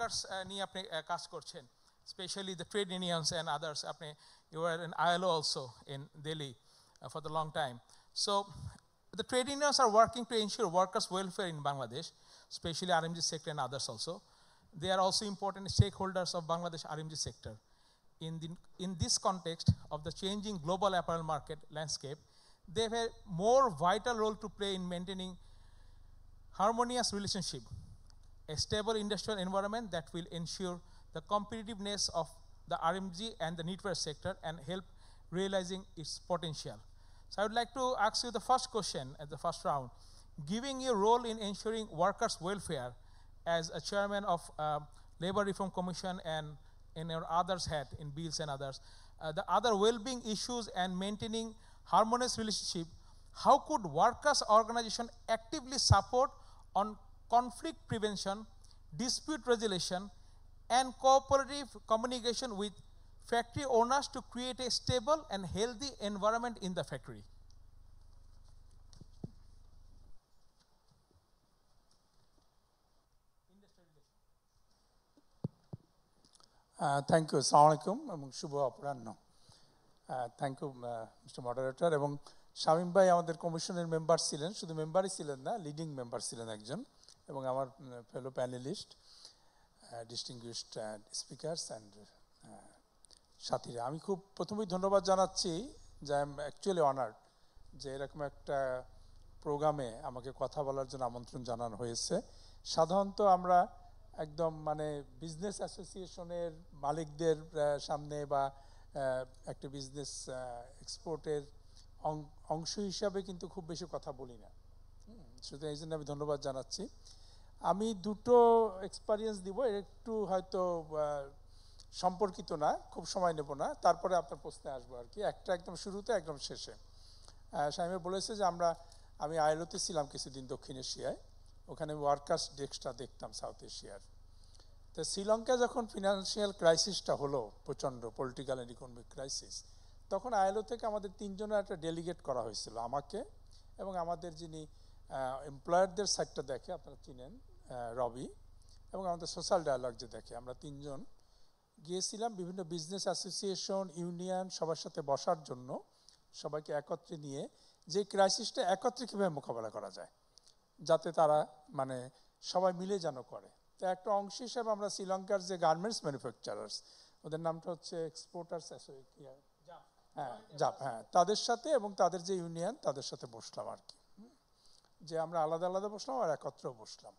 Workers নিয়ে আপনি কাজ করছেন, specially the trade unions and others. You were in ILO also in Delhi for the long time. So the trade unions are working to ensure workers' welfare in Bangladesh, especially RMG sector and others also. They are also important stakeholders of Bangladesh RMG sector. In this context of the changing global apparel market landscape, they have a more vital role to play in maintaining harmonious relationship, a stable industrial environment that will ensure the competitiveness of the RMG and the knitwear sector and help realizing its potential. So I would like to ask you the first question at the first round. Giving your role in ensuring workers' welfare as a chairman of Labor Reform Commission and in your others hat in bills and others, the other well-being issues and maintaining harmonious relationship, how could workers' organization actively support on conflict prevention, dispute resolution, and cooperative communication with factory owners to create a stable and healthy environment in the factory? Thank you. Assalamu alaikum এবং শুভ অপরাহ্ন। Thank you mister moderator. এবং শামীম ভাই আমাদের কমিশনের member ছিলেন, শুধু মেম্বারই ছিলেন না, লিডিং মেম্বার ছিলেন একজন, এবং আমার ফেলো প্যানেলিস্ট, ডিস্টিংগুইশড স্পিকার্স অ্যান্ড সাথীরা, আমি খুব প্রথমেই ধন্যবাদ জানাচ্ছি যে আই এম অ্যাকচুয়ালি অনার্ড যে এরকম একটা প্রোগ্রামে আমাকে কথা বলার জন্য আমন্ত্রণ জানানো হয়েছে। সাধারণত আমরা একদম মানে বিজনেস অ্যাসোসিয়েশনের মালিকদের সামনে বা একটা বিজনেস এক্সপোর্টের অংশ হিসাবে কিন্তু খুব বেশি কথা বলি না, সুতরাং এই জন্য আমি ধন্যবাদ জানাচ্ছি। আমি দুটো এক্সপিরিয়েন্স দিব, একটু হয়তো সম্পর্কিত না, খুব সময় নেব না, তারপরে আপনার প্রশ্নে আসবো আর কি। একটা একদম শুরুতে, একদম শেষে। শামীম বলেছে যে আমি আইলোতে ছিলাম কিছুদিন দক্ষিণ এশিয়ায়, ওখানে ওয়ার্কার্স ডেস্কটা দেখতাম সাউথ এশিয়ার। তো শ্রীলঙ্কা যখন ফিনান্সিয়াল ক্রাইসিসটা হলো, প্রচণ্ড পলিটিক্যাল অ্যান্ড ইকোনমিক ক্রাইসিস, তখন আইএলও থেকে আমাদের তিনজনের একটা ডেলিগেট করা হয়েছিল, আমাকে এবং আমাদের যিনি এমপ্লয়ারদের সাইডটা দেখে, আপনারা চিনেন, রবি, এবং আমাদের সোশ্যাল ডায়ালগ যে দেখে, আমরা তিনজন গিয়েছিলাম বিভিন্ন বিজনেস অ্যাসোসিয়েশন, ইউনিয়ন, সবার সাথে বসার জন্য, সবাইকে একত্রে নিয়ে যে ক্রাইসিসটা একত্রে কীভাবে মোকাবেলা করা যায়, যাতে তারা মানে সবাই মিলে যেন করে। তো একটা অংশ হিসাবে আমরা শ্রীলঙ্কার যে গার্মেন্টস ম্যানুফ্যাকচারার্স, ওদের নামটা হচ্ছে এক্সপোর্টার্স হ্যাঁ, তাদের সাথে এবং তাদের যে ইউনিয়ন, তাদের সাথে বসলাম আর কি, যে আমরা আলাদা আলাদা বসলাম আর একত্রেও বসলাম।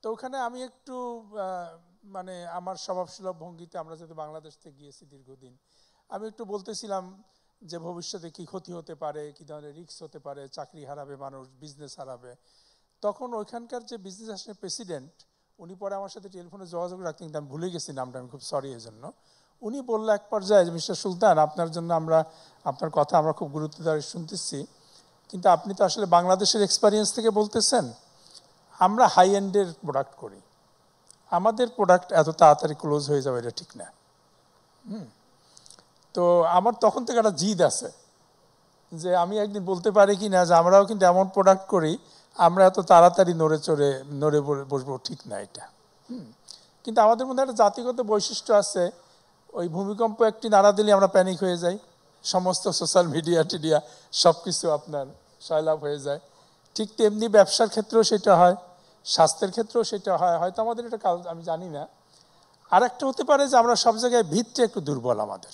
তো ওখানে আমি একটু মানে আমার স্বভাবসুলভ ভঙ্গিতে, আমরা যেহেতু বাংলাদেশ থেকে গিয়েছি দীর্ঘদিন, আমি একটু বলতেছিলাম যে ভবিষ্যতে কী ক্ষতি হতে পারে, কী ধরনের রিস্ক হতে পারে, চাকরি হারাবে মানুষ, বিজনেস হারাবে। তখন ওইখানকার যে বিজনেস অ্যাসোসিয়েশনের প্রেসিডেন্ট, উনি পরে আমার সাথে টেলিফোনে যোগাযোগ রাখতেন, কিন্তু আমি ভুলে গেছি নামটা, আমি খুব সরি এর জন্য। উনি বললো এক পর্যায়ে যে মিস্টার সুলতান, আপনার জন্য আপনার কথা আমরা খুব গুরুত্ব দিয়ে শুনতেছি, কিন্তু আপনি তো আসলে বাংলাদেশের এক্সপিরিয়েন্স থেকে বলতেছেন, আমরা হাই এন্ডের প্রোডাক্ট করি, আমাদের প্রোডাক্ট এত তাড়াতাড়ি ক্লোজ হয়ে যাবে এটা ঠিক না। তো আমার তখন থেকে একটা জিদ আছে যে আমি একদিন বলতে পারি কি না যে আমরাও কিন্তু এমন প্রোডাক্ট করি, আমরা এত তাড়াতাড়ি নড়ে বসবো ঠিক না এটা। কিন্তু আমাদের মধ্যে একটা জাতিগত বৈশিষ্ট্য আছে, ওই ভূমিকম্প একটি নাড়া দিলে আমরা প্যানিক হয়ে যাই, সমস্ত সোশ্যাল মিডিয়া টিডিয়া সব কিছু আপনার সয়লাভ হয়ে যায়। ঠিক তেমনি ব্যবসার ক্ষেত্রেও সেটা হয়, স্বাস্থ্যের ক্ষেত্রেও সেটা হয়। হয়তো আমাদের এটা কাল আমি জানি না। আর একটা হতে পারে যে আমরা সব জায়গায় ভিতটা একটু দুর্বল, আমাদের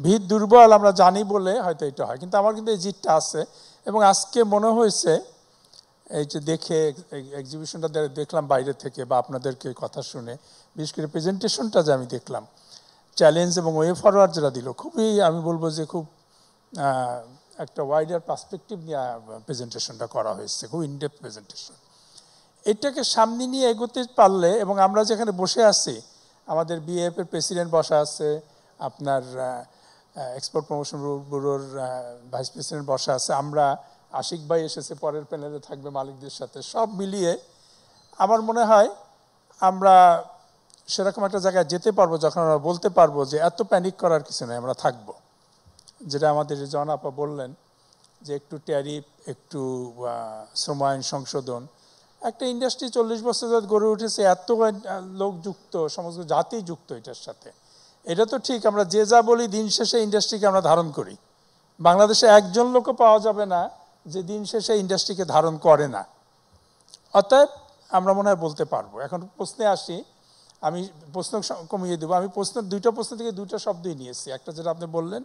ভিত দুর্বল আমরা জানি বলে হয়তো এটা হয়, কিন্তু আমার কিন্তু এই জিতটা আছে। এবং আজকে মনে হয়েছে এই যে দেখে এক্সিবিশনটা দেখলাম বাইরে থেকে বা আপনাদেরকে কথা শুনে, বিশেষ করে প্রেজেন্টেশনটা যে আমি দেখলাম, চ্যালেঞ্জ এবং ওয়ে ফরওয়ার্ড যেটা দিল, খুবই আমি বলবো যে খুব একটা ওয়াইডার পার্সপেক্টিভ নিয়ে প্রেজেন্টেশনটা করা হয়েছে, খুব ইনডেপথ প্রেজেন্টেশন। এটাকে সামনে নিয়ে এগোতে পারলে, এবং আমরা যেখানে বসে আছি, আমাদের বিএএফের প্রেসিডেন্ট বসা আছে, আপনার এক্সপোর্ট প্রমোশন ব্যুরোর ভাইস প্রেসিডেন্ট বসা আছে, আমরা আশিক ভাই এসেছে, পরের প্যানেলে থাকবে মালিকদের সাথে, সব মিলিয়ে আমার মনে হয় আমরা সেরকম একটা জায়গায় যেতে পারবো যখন আমরা বলতে পারবো যে এত প্যানিক করার কিছু নেই, আমরা থাকবো। যেটা আমাদের জন আপা বললেন যে একটু ট্যারিফ, একটু শ্রম আইন সংশোধন, একটা ইন্ডাস্ট্রি 40 বছর যাবত গড়ে উঠেছে, এত লোক যুক্ত, সমস্ত জাতি যুক্ত এটার সাথে। এটা তো ঠিক, আমরা যে যা বলি দিন শেষে ইন্ডাস্ট্রিকে আমরা ধারণ করি। বাংলাদেশে একজন লোকও পাওয়া যাবে না যে দিন শেষে ইন্ডাস্ট্রিকে ধারণ করে না। অতএব আমরা মনে হয় বলতে পারবো। এখন প্রশ্নে আসি, আমি প্রশ্ন কমিয়ে দেবো। আমি দুইটা প্রশ্ন থেকে দুইটা শব্দই নিয়েছি। একটা যেটা আপনি বললেন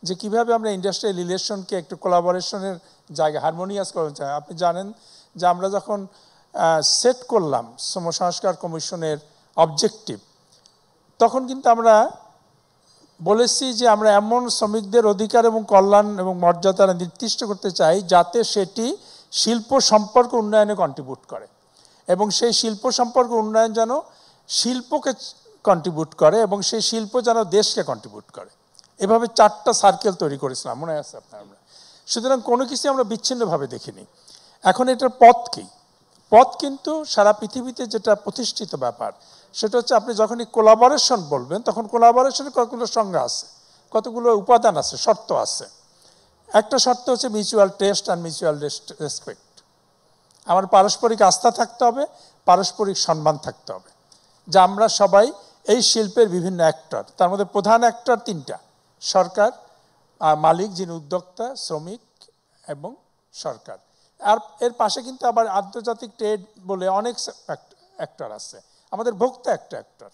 যে কিভাবে আমরা ইন্ডাস্ট্রিয়াল রিলেশনকে একটু কোলাবোরেশনের জায়গা হারমোনিয়াস করতে চাই। আপনি জানেন যে আমরা যখন সেট করলাম শ্রম সংস্কার কমিশনের অবজেক্টিভ, তখন কিন্তু আমরা বলেছি যে আমরা এমন শ্রমিকদের অধিকার এবং কল্যাণ এবং মর্যাদা নির্দিষ্ট করতে চাই যাতে সেটি শিল্প সম্পর্ক উন্নয়নে কন্ট্রিবিউট করে, এবং সেই শিল্প সম্পর্ক উন্নয়ন যেন শিল্পকে কন্ট্রিবিউট করে এবং সেই শিল্প যেন দেশকে কন্ট্রিবিউট করে। এভাবে 4টা সার্কেল তৈরি করেছিলাম, মনে আছে আপনার? আমরা সুতরাং কোনো কিছু আমরা বিচ্ছিন্নভাবে দেখিনি। এখন এটার পথ কী? পথ কিন্তু সারা পৃথিবীতে যেটা প্রতিষ্ঠিত ব্যাপার, সেটা হচ্ছে আপনি যখনই কোলাবোরেশন বলবেন তখন কোলাবোরেশনের কতগুলো সংজ্ঞা আছে, কতগুলো উপাদান আছে, শর্ত আছে। একটা শর্ত হচ্ছে mutual trust and mutual respect. আমার পারস্পরিক আস্থা থাকতে হবে, পারস্পরিক সম্মান থাকতে হবে, যে আমরা সবাই এই শিল্পের বিভিন্ন অ্যাক্টর। তার মধ্যে প্রধান অ্যাক্টর 3টা: সরকার, মালিক যিনি উদ্যোক্তা, শ্রমিক এবং সরকার। আর এর পাশে কিন্তু আবার আন্তর্জাতিক ট্রেড বলে অনেক অ্যাক্টর আছে। আমাদের ভোক্তা একটা অ্যাক্টর,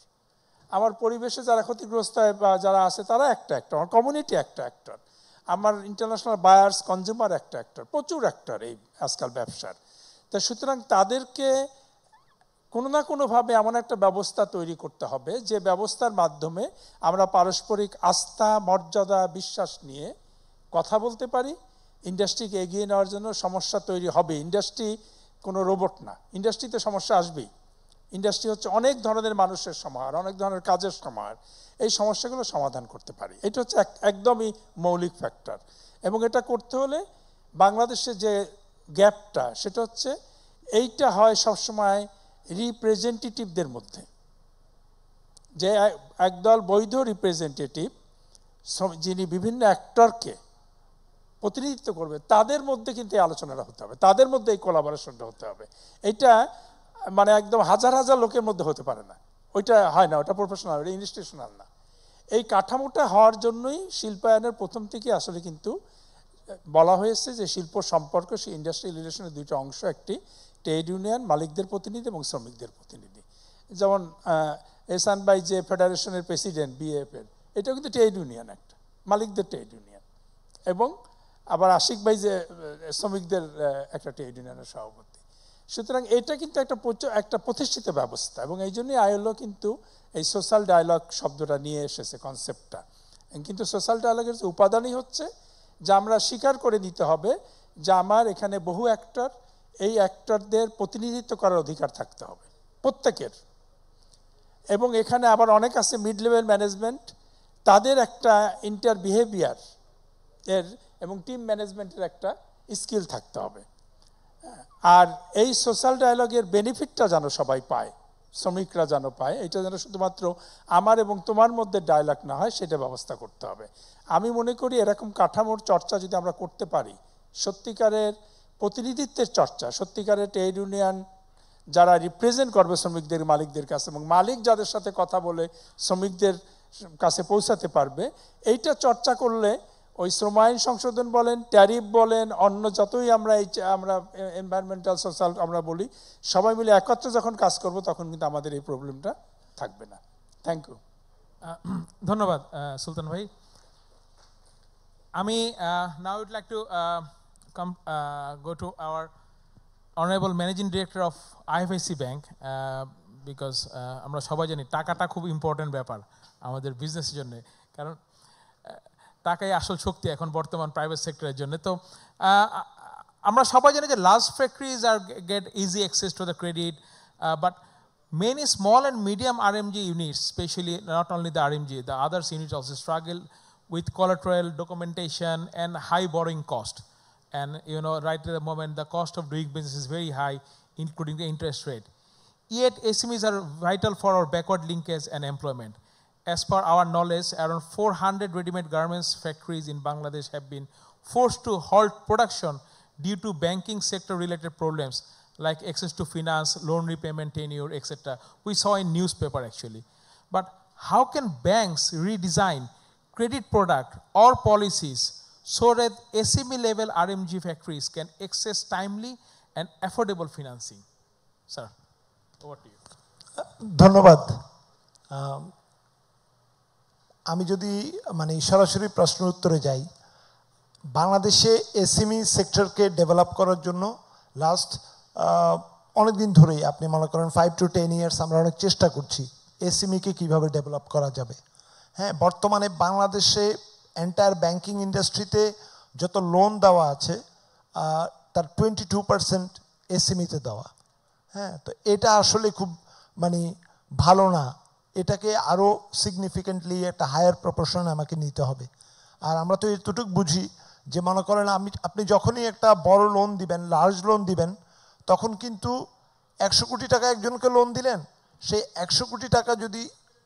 আমার পরিবেশে যারা ক্ষতিগ্রস্ত হয় বা যারা আছে তারা একটা অ্যাক্টর, আমার কমিউনিটি একটা অ্যাক্টর, আমার ইন্টারন্যাশনাল বায়ার্স কনজিউমার একটা অ্যাক্টর, প্রচুর অ্যাক্টর এই আজকাল ব্যবসার। তো সুতরাং তাদেরকে কোনো না কোনোভাবে এমন একটা ব্যবস্থা তৈরি করতে হবে যে ব্যবস্থার মাধ্যমে আমরা পারস্পরিক আস্থা, মর্যাদা, বিশ্বাস নিয়ে কথা বলতে পারি। ইন্ডাস্ট্রিকে এগিয়ে নেওয়ার জন্য সমস্যা তৈরি হবে, ইন্ডাস্ট্রি কোনো রোবট না, ইন্ডাস্ট্রিতে সমস্যা আসবেই। ইন্ডাস্ট্রি হচ্ছে অনেক ধরনের মানুষের সমাহার, অনেক ধরনের কাজের সমাহার। এই সমস্যাগুলো সমাধান করতে পারি, এটা হচ্ছে একদমই মৌলিক ফ্যাক্টর। এবং এটা করতে হলে বাংলাদেশে যে গ্যাপটা, সেটা হচ্ছে এইটা হয় সবসময় রিপ্রেজেন্টেটিভদের মধ্যে, যে একদল বৈধ রিপ্রেজেন্টেটিভ যিনি বিভিন্ন অ্যাক্টরকে প্রতিনিধিত্ব করবে, তাদের মধ্যে কিন্তু এই আলোচনাটা হতে হবে, তাদের মধ্যে এই কোলাবোরেশনটা হতে হবে। এটা মানে একদম হাজার হাজার লোকের মধ্যে হতে পারে না, ওইটা হয় না, ওটা প্রফেশনাল, ওটা ইনস্টিটিউশনাল না। এই কাঠামোটা হওয়ার জন্যই শিল্পায়নের প্রথম থেকে আসলে কিন্তু বলা হয়েছে যে শিল্প সম্পর্ক, সেই ইন্ডাস্ট্রিয়াল রিলেশনের 2টা অংশ, একটি ট্রেড ইউনিয়ন, মালিকদের প্রতিনিধি এবং শ্রমিকদের প্রতিনিধি। যেমন এহসান ভাই যে ফেডারেশনের প্রেসিডেন্ট বিএএফ-এর, এটাও কিন্তু ট্রেড ইউনিয়ন, একটা মালিকদের ট্রেড ইউনিয়ন। এবং আবার আশিক ভাই যে শ্রমিকদের একটা ট্রেড ইউনিয়নের সভাপতি। সুতরাং এটা কিন্তু একটা প্রতিষ্ঠিত ব্যবস্থা, এবং এই জন্যই আইএলও কিন্তু এই সোশ্যাল ডায়ালগ শব্দটা নিয়ে এসেছে, কনসেপ্টটা। কিন্তু সোশ্যাল ডায়ালগের যে উপাদানই হচ্ছে যে আমরা স্বীকার করে নিতে হবে যে আমার এখানে বহু অ্যাক্টর, এই অ্যাক্টরদের প্রতিনিধিত্ব করার অধিকার থাকতে হবে প্রত্যেকের। এবং এখানে আবার অনেক আছে মিড লেভেল ম্যানেজমেন্ট, তাদের একটা ইন্টার বিহেভিয়ার এর এবং টিম ম্যানেজমেন্টের একটা স্কিল থাকতে হবে। আর এই সোশ্যাল ডায়ালগের বেনিফিটটা যেন সবাই পায়, শ্রমিকরা যেন পায়, এটা যেন শুধুমাত্র আমার এবং তোমার মধ্যে ডায়ালগ না হয়, সেটা ব্যবস্থা করতে হবে। আমি মনে করি এরকম কাঠামোর চর্চা যদি আমরা করতে পারি, সত্যিকারের প্রতিনিধিত্বের চর্চা, সত্যিকারের ট্রেড ইউনিয়ন যারা রিপ্রেজেন্ট করবে শ্রমিকদের মালিকদের কাছে, এবং মালিক যাদের সাথে কথা বলে শ্রমিকদের কাছে পৌঁছাতে পারবে, এইটা চর্চা করলে ওই শ্রম আইন সংশোধন বলেন, ট্যারিফ বলেন, অন্য যতই আমরা এনভায়রনমেন্টাল সোশ্যাল আমরা বলি, সবাই মিলে একত্রে যখন কাজ করব তখন কিন্তু আমাদের এই প্রবলেমটা থাকবে না। Thank you. ধন্যবাদ সুলতান ভাই। আমি now I would like to go to our Honorable Managing Director of IFIC Bank, because আমরা সবাই জানি টাকাটা খুব ইম্পর্টেন্ট ব্যাপার আমাদের বিজনেসের জন্য, কারণ টাকাই আসল শক্তি এখন বর্তমান প্রাইভেট সেক্টরের জন্য। তো আমরা সবাই জানি যে large factories are get easy access to the credit, but many small and medium RMG units, especially not only the RMG, the others units also struggle with collateral, documentation, and high borrowing cost. And you know, right at the moment, the cost of doing business is very high, including the interest rate. Yet SMEs are vital for our backward linkage and employment. As per our knowledge, around 400 ready-made garments factories in Bangladesh have been forced to halt production due to banking sector related problems like access to finance, loan repayment tenure, etc. We saw in newspaper actually. But how can banks redesign credit product or policies so that SME level RMG factories can access timely and affordable financing? Sir, over to you. ধন্যবাদ। আমি যদি মানে সরাসরি প্রশ্নের উত্তরে যাই, বাংলাদেশে SME সেক্টরকে develop করার জন্য লাস্ট অনেক দিন ধরেই আপনি মনে করেন 5 to 10 ইয়ার্স আমরা অনেক চেষ্টা করছি এসএমইকে কিভাবে ডেভেলপ করা যাবে। হ্যাঁ, বর্তমানে বাংলাদেশে এন্টায়ার ব্যাংকিং ইন্ডাস্ট্রিতে যত লোন দেওয়া আছে তার 22% এসএমইতে দেওয়া। হ্যাঁ, তো এটা আসলে খুব মানে ভালো না, এটাকে আরও সিগনিফিকেন্টলি একটা হায়ার প্রপোর্শন আমাকে নিতে হবে। আর আমরা তো এতটুকু বুঝি যে মনে করেন আপনি যখনই একটা বড় লোন দিবেন, লার্জ লোন দিবেন, তখন কিন্তু 100 কোটি টাকা একজনকে লোন দিলেন, সেই 100 কোটি টাকা যদি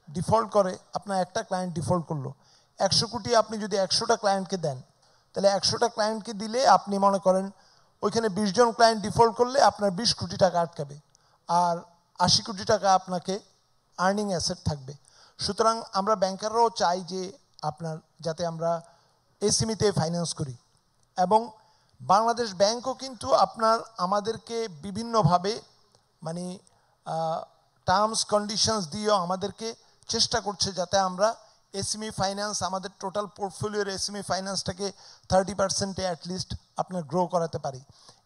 ডিফল্ট করে, আপনার একটা ক্লায়েন্ট ডিফল্ট করলো, 100 কোটি আপনি যদি 100টা ক্লায়েন্টকে দেন, তাহলে 100টা ক্লায়েন্টকে দিলে আপনি মনে করেন ওইখানে 20 জন ক্লায়েন্ট ডিফল্ট করলে আপনার 20 কোটি টাকা আটকাবে, আর 80 কোটি টাকা আপনাকে আর্নিং অ্যাসেট থাকবে। সুতরাং আমরা ব্যাংকাররাও চাই যে আপনার যাতে আমরা এসএমইতে ফাইন্যান্স করি, এবং বাংলাদেশ ব্যাংকও কিন্তু আপনার আমাদেরকে বিভিন্নভাবে মানে টার্মস কন্ডিশনস দিয়েও আমাদেরকে চেষ্টা করছে যাতে আমরা এসএমই ফাইন্যান্স আমাদের টোটাল পোর্টফোলিওর এসএমই ফাইন্যান্সটাকে 30% অ্যাটলিস্ট আপনার গ্রো করাতে পারি।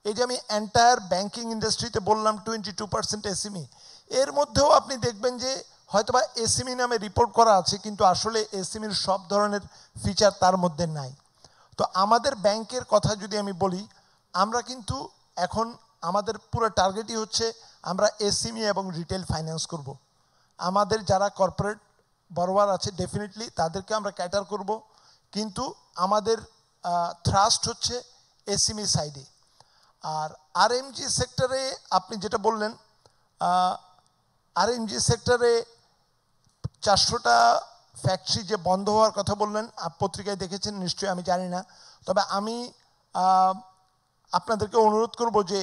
এই যে আমি এন্টায়ার ব্যাংকিং ইন্ডাস্ট্রিতে বললাম 22% এসএমই, এর মধ্যেও আপনি দেখবেন যে হয়তোবা এসএমই নামে রিপোর্ট করা আছে, কিন্তু আসলে এসএমইর সব ধরনের ফিচার তার মধ্যে নাই। তো আমাদের ব্যাংকের কথা যদি আমি বলি, আমরা কিন্তু এখন আমাদের পুরো টার্গেটই হচ্ছে আমরা এসএমই এবং রিটেল ফাইন্যান্স করব। আমাদের যারা কর্পোরেট বরোয়ার আছে ডেফিনেটলি তাদেরকে আমরা ক্যাটার করব, কিন্তু আমাদের থ্রাস্ট হচ্ছে এসএমই সাইডে। আর আরএমজি সেক্টরে আপনি যেটা বললেন, আরএমজি সেক্টরে 400টা ফ্যাক্টরি যে বন্ধ হওয়ার কথা বললেন, পত্রিকায় দেখেছেন নিশ্চয়ই, আমি জানি না, তবে আমি আপনাদেরকে অনুরোধ করব যে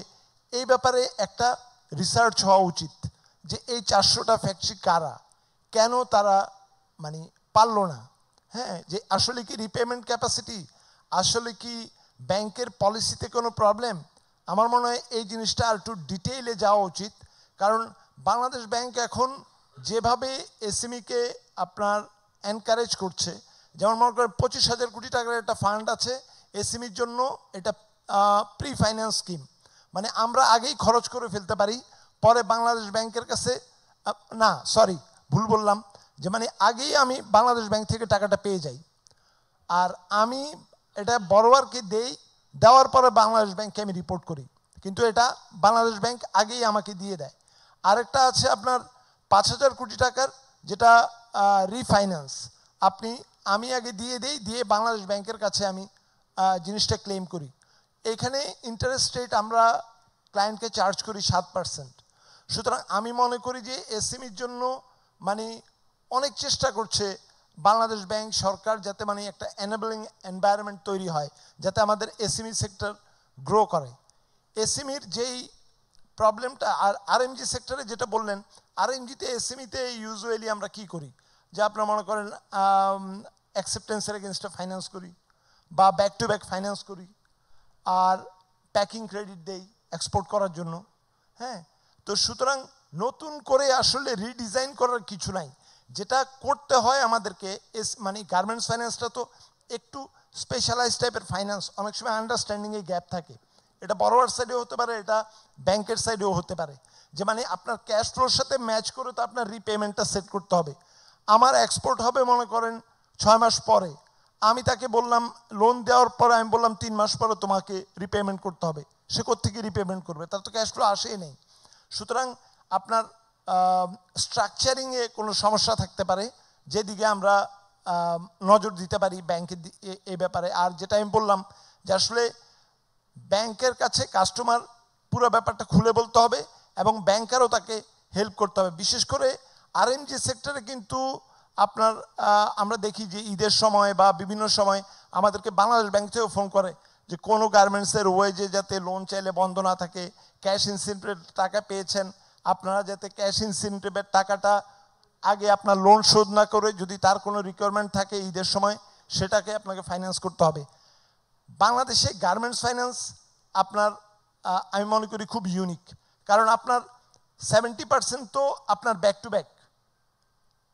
এই ব্যাপারে একটা রিসার্চ হওয়া উচিত যে এই 400টা ফ্যাক্টরি কারা, কেন তারা মানে পারল না। হ্যাঁ, যে আসলে কি রিপেমেন্ট ক্যাপাসিটি, আসলে কি ব্যাংকের পলিসিতে কোনো প্রবলেম। আমার মনে হয় এই জিনিসটা আর একটু ডিটেইলে যাওয়া উচিত, কারণ বাংলাদেশ ব্যাংক এখন যেভাবে এসএমইকে আপনার এনকারেজ করছে, যেমন মনে করেন 25,000 কোটি টাকার একটা ফান্ড আছে এসএমইর জন্য, এটা প্রি ফাইন্যান্স স্কিম, মানে আমরা আগেই খরচ করে ফেলতে পারি, পরে বাংলাদেশ ব্যাংকের কাছে না সরি ভুল বললাম, যে মানে আগেই আমি বাংলাদেশ ব্যাংক থেকে টাকাটা পেয়ে যাই, আর আমি এটা বড়োয়ারকে দেই, দেওয়ার পরে বাংলাদেশ ব্যাংকে আমি রিপোর্ট করি, কিন্তু এটা বাংলাদেশ ব্যাংক আগেই আমাকে দিয়ে দেয়। আরেকটা আছে আপনার 5,000 কোটি টাকার, যেটা রিফাইন্যান্স, আমি আগে দিয়ে দেই, দিয়ে বাংলাদেশ ব্যাংকের কাছে আমি জিনিসটা ক্লেম করি। এখানে ইন্টারেস্ট রেট আমরা ক্লায়েন্টকে চার্জ করি 7%। সুতরাং আমি মনে করি যে এসএমইর জন্য মানে অনেক চেষ্টা করছে বাংলাদেশ ব্যাংক সরকার, যাতে মানে একটা এনেবলিং এনভায়রনমেন্ট তৈরি হয় যাতে আমাদের এসএমই সেক্টর গ্রো করে। এসএমইর যেই প্রবলেমটা, আর আরএমজি সেক্টরে যেটা বললেন, আরএমজিতে এসএমইতে ইউজুয়ালি আমরা কি করি, যে আপনারা মনে করেন অ্যাকসেপ্টেন্সের এগেনস্টে ফাইন্যান্স করি বা ব্যাক টু ব্যাক ফাইন্যান্স করি, আর প্যাকিং ক্রেডিট দেই এক্সপোর্ট করার জন্য। হ্যাঁ, তো সুতরাং নতুন করে আসলে রিডিজাইন করার কিছু নাই, যেটা করতে হয় আমাদেরকে মানে গার্মেন্টস ফাইন্যান্সটা তো একটু স্পেশালাইজ টাইপের ফাইন্যান্স, অনেক সময় আন্ডারস্ট্যান্ডিংয়ে গ্যাপ থাকে, এটা বড়োয়ার সাইডেও হতে পারে, এটা ব্যাংকের সাইডেও হতে পারে, যে মানে আপনার ক্যাশ ফ্লোর সাথে ম্যাচ করে তো আপনার রিপেমেন্টটা সেট করতে হবে। আমার এক্সপোর্ট হবে মনে করেন 6 মাস পরে, আমি তাকে বললাম লোন দেওয়ার পরে আমি বললাম 3 মাস পরে তোমাকে রিপেমেন্ট করতে হবে, সে কোত্থেকে রিপেমেন্ট করবে, তার তো ক্যাশ ফ্লো আসেই নেই। সুতরাং আপনার স্ট্রাকচারিংয়ে কোনো সমস্যা থাকতে পারে, যেদিকে আমরা নজর দিতে পারি ব্যাংকের এই ব্যাপারে। আর যেটা আমি বললাম যে আসলে ব্যাংকের কাছে কাস্টমার পুরো ব্যাপারটা খুলে বলতে হবে, এবং ব্যাংকারও তাকে হেল্প করতে হবে। বিশেষ করে আরএমজি সেক্টরে কিন্তু আমরা দেখি যে ঈদের সময় বা বিভিন্ন সময় আমাদেরকে বাংলাদেশ ব্যাংক থেকেও ফোন করে যে কোনো গার্মেন্টসের ওয়েজে যাতে লোন চাইলে বন্ধ না থাকে, ক্যাশ ইনসেন্টিভের টাকা পেয়েছেন, আপনারা যাতে ক্যাশ ইনসেন্টিভের টাকাটা আগে আপনার লোন শোধ না করে যদি তার কোনো রিকোয়ারমেন্ট থাকে ঈদের সময় সেটাকে আপনাকে ফাইন্যান্স করতে হবে। বাংলাদেশে গার্মেন্টস ফাইন্যান্স আপনার আমি মনে করি খুব ইউনিক, কারণ আপনার 70% তো আপনার ব্যাক টু ব্যাক,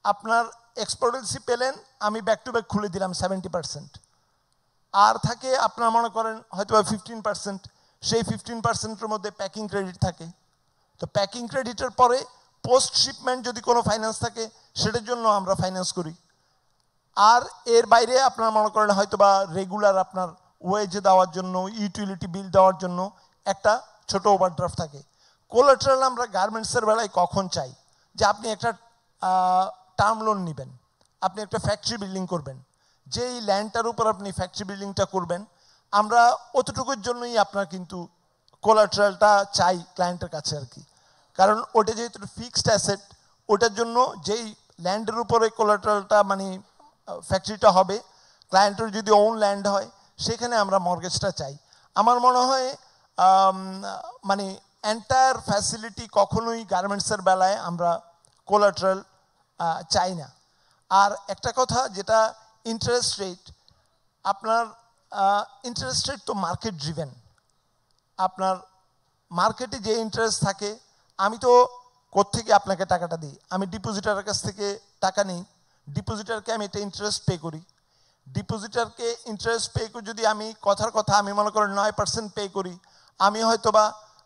আপনার এক্সপোর্টেন্সি পেলেন, আমি ব্যাক টু ব্যাক খুলে দিলাম 70%, আর থাকে আপনার মনে করেন হয়তো 15%, সেই 15%-এর মধ্যে প্যাকিং ক্রেডিট থাকে। তো প্যাকিং ক্রেডিটের পরে পোস্ট শিপমেন্ট যদি কোনো ফাইন্যান্স থাকে সেটার জন্য আমরা ফাইন্যান্স করি। আর এর বাইরে আপনার মনে করেন হয়তো বা রেগুলার আপনার ওয়েজ দেওয়ার জন্য, ইউটিলিটি বিল দেওয়ার জন্য একটা ছোট ওভারড্রাফট থাকে। কোলাটেরাল আমরা গার্মেন্টসের বেলায় কখন চাই, যে আপনি একটা টার্ম লোন নেবেন, আপনি একটা ফ্যাক্টরি বিল্ডিং করবেন, যেই ল্যান্ডটার উপর আপনি ফ্যাক্টরি বিল্ডিংটা করবেন, আমরা অতটুকুর জন্যই আপনার কিন্তু কোলাটেরালটা চাই ক্লায়েন্টের কাছে আর কি। কারণ ওটা যেহেতু ফিক্সড অ্যাসেট, ওটার জন্য যেই ল্যান্ডের উপরে কোলাটেরালটা মানে ফ্যাক্টরিটা হবে, ক্লায়েন্টের যদি ওন ল্যান্ড হয় সেখানে আমরা মর্গেজটা চাই। আমার মনে হয় মানে এন্টায়ার ফ্যাসিলিটি কখনোই গার্মেন্টসের বেলায় আমরা কোলাটেরাল চাই না। আর একটা কথা যেটা ইন্টারেস্ট রেট, আপনার ইন্টারেস্ট রেট তো মার্কেট ড্রিভেন, আপনার মার্কেটে যে ইন্টারেস্ট থাকে, আমি তো কোত্থেকে আপনাকে টাকাটা দিই, আমি ডিপোজিটারের কাছ থেকে টাকা নিই, ডিপোজিটারকে আমি একটা ইন্টারেস্ট পে করি, ডিপোজিটারকে ইন্টারেস্ট পে করে যদি আমি কথার কথা আমি মনে করি 9% পে করি, আমি হয়তো বা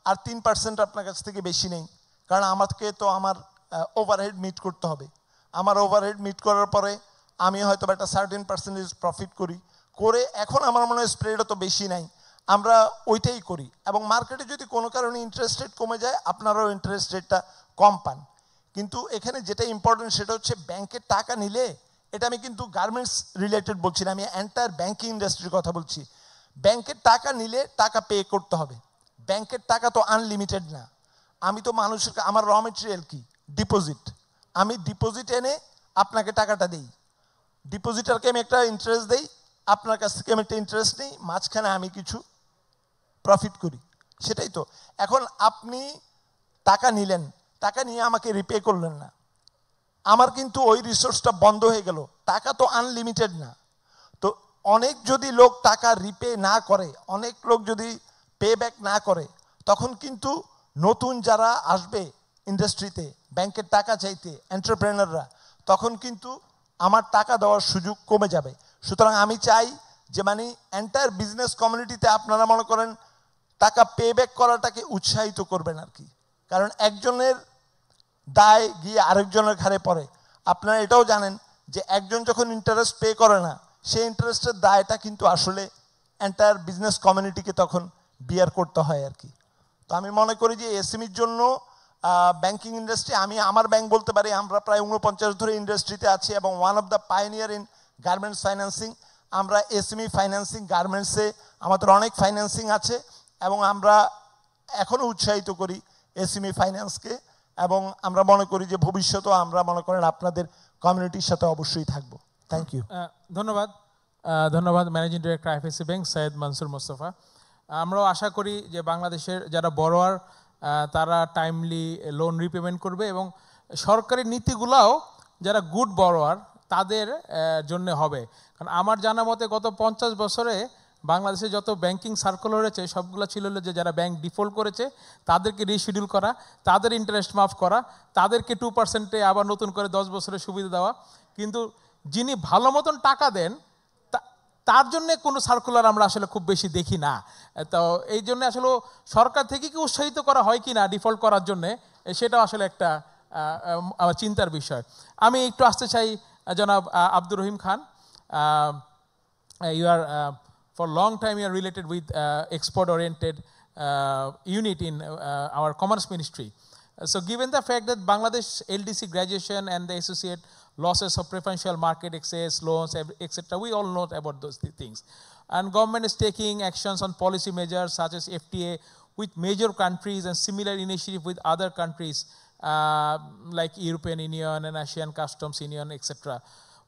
আর 3% আপনার কাছ থেকে বেশি নেই, কারণ আমাকে তো আমার ওভারহেড মিট করতে হবে। আমার ওভারহেড মিট করার পরে আমি হয়তো বা একটা সার্টেন পার্সেন্টেজ প্রফিট করি, করে এখন আমার মনে হয় স্প্রেডও তো বেশি নাই, আমরা ওইটাই করি। এবং মার্কেটে যদি কোনো কারণে ইন্টারেস্ট রেট কমে যায়, আপনারাও ইন্টারেস্ট রেটটা কম পান। কিন্তু এখানে যেটা ইম্পর্টেন্ট সেটা হচ্ছে ব্যাংকের টাকা নিলে, এটা আমি কিন্তু গার্মেন্টস রিলেটেড বলছি না, আমি এন্টায়ার ব্যাংকিং ইন্ডাস্ট্রির কথা বলছি। ব্যাংকের টাকা নিলে টাকা পে করতে হবে, ব্যাংকের টাকা তো আনলিমিটেড না। আমি তো মানুষের, আমার র মেটেরিয়াল কি ডিপোজিট, আমি ডিপোজিট এনে আপনাকে টাকাটা দিই, ডিপোজিটারকে আমি একটা ইন্টারেস্ট দিই, আপনার কাছ থেকে আমি একটা ইন্টারেস্ট নিই, মাঝখানে আমি কিছু প্রফিট করি, সেটাই তো। এখন আপনি টাকা নিলেন, টাকা নিয়ে আমাকে রিপে করলেন না, আমার কিন্তু ওই রিসোর্সটা বন্ধ হয়ে গেল, টাকা তো আনলিমিটেড না। তো অনেক যদি লোক টাকা রিপে না করে, অনেক লোক যদি পে ব্যাক না করে, তখন কিন্তু নতুন যারা আসবে ইন্ডাস্ট্রিতে ব্যাংকের টাকা চাইতে, এন্টারপ্রেনাররা, তখন কিন্তু আমার টাকা দেওয়ার সুযোগ কমে যাবে। সুতরাং আমি চাই যে মানে এন্টায়ার বিজনেস কমিউনিটিতে আপনারা মনে করেন টাকা পে ব্যাক করাটাকে উৎসাহিত করবেন আর কি। কারণ একজনের দায় গিয়ে আরেকজনের ঘাড়ে পড়ে। আপনারা এটাও জানেন যে একজন যখন ইন্টারেস্ট পে করে না, সেই ইন্টারেস্টের দায়টা কিন্তু আসলে এন্টায়ার বিজনেস কমিউনিটিকে তখন বিয়ার করতে হয় আর কি। তো আমি মনে করি যে এসএমইর জন্য ব্যাংকিং ইন্ডাস্ট্রি, আমি আমার ব্যাংক বলতে পারি আমরা প্রায় 49 ধরে ইন্ডাস্ট্রিতে আছি এবং one of the pioneer in garments financing. আমরা এসএমই ফাইন্যান্সিং, গার্মেন্টসে আমাদের অনেক ফাইন্যান্সিং আছে এবং আমরা এখনও উৎসাহিত করি এসএমই ফাইন্যান্সকে, এবং আমরা মনে করি যে ভবিষ্যতেও আমরা মনে করেন আপনাদের কমিউনিটির সাথে অবশ্যই থাকবো। Thank you. ধন্যবাদ, ধন্যবাদ managing director IFSC bank Syed Mansur Mustafa. আমরাও আশা করি যে বাংলাদেশের যারা বড়োয়ার তারা টাইমলি লোন রিপেমেন্ট করবে এবং সরকারি নীতিগুলাও যারা গুড বড়োয়ার তাদের জন্য হবে। কারণ আমার জানা মতে গত 50 বছরে বাংলাদেশে যত ব্যাংকিং সার্কুলার হয়েছে সবগুলো ছিল যে যারা ব্যাংক ডিফল্ট করেছে তাদেরকে রিশিডিউল করা, তাদের ইন্টারেস্ট মাফ করা, তাদেরকে 2%-এ আবার নতুন করে 10 বছরের সুবিধা দেওয়া। কিন্তু যিনি ভালো মতন টাকা দেন তার জন্য কোনো সার্কুলার আমরা আসলে খুব বেশি দেখি না। তো এই জন্য আসলে সরকার থেকে কি উৎসাহিত করা হয় কি না ডিফল্ট করার জন্যে, সেটাও আসলে একটা চিন্তার বিষয়। আমি একটু আসতে চাই জনাব Abdur Rahim Khan. You are for long time you are related with export oriented unit in our commerce ministry. So given the fact that Bangladesh LDC graduation and the associate losses of preferential market access, loans, etc., we all know about those things. And government is taking actions on policy measures such as FTA with major countries and similar initiative with other countries like European Union and Asian Customs Union, etc.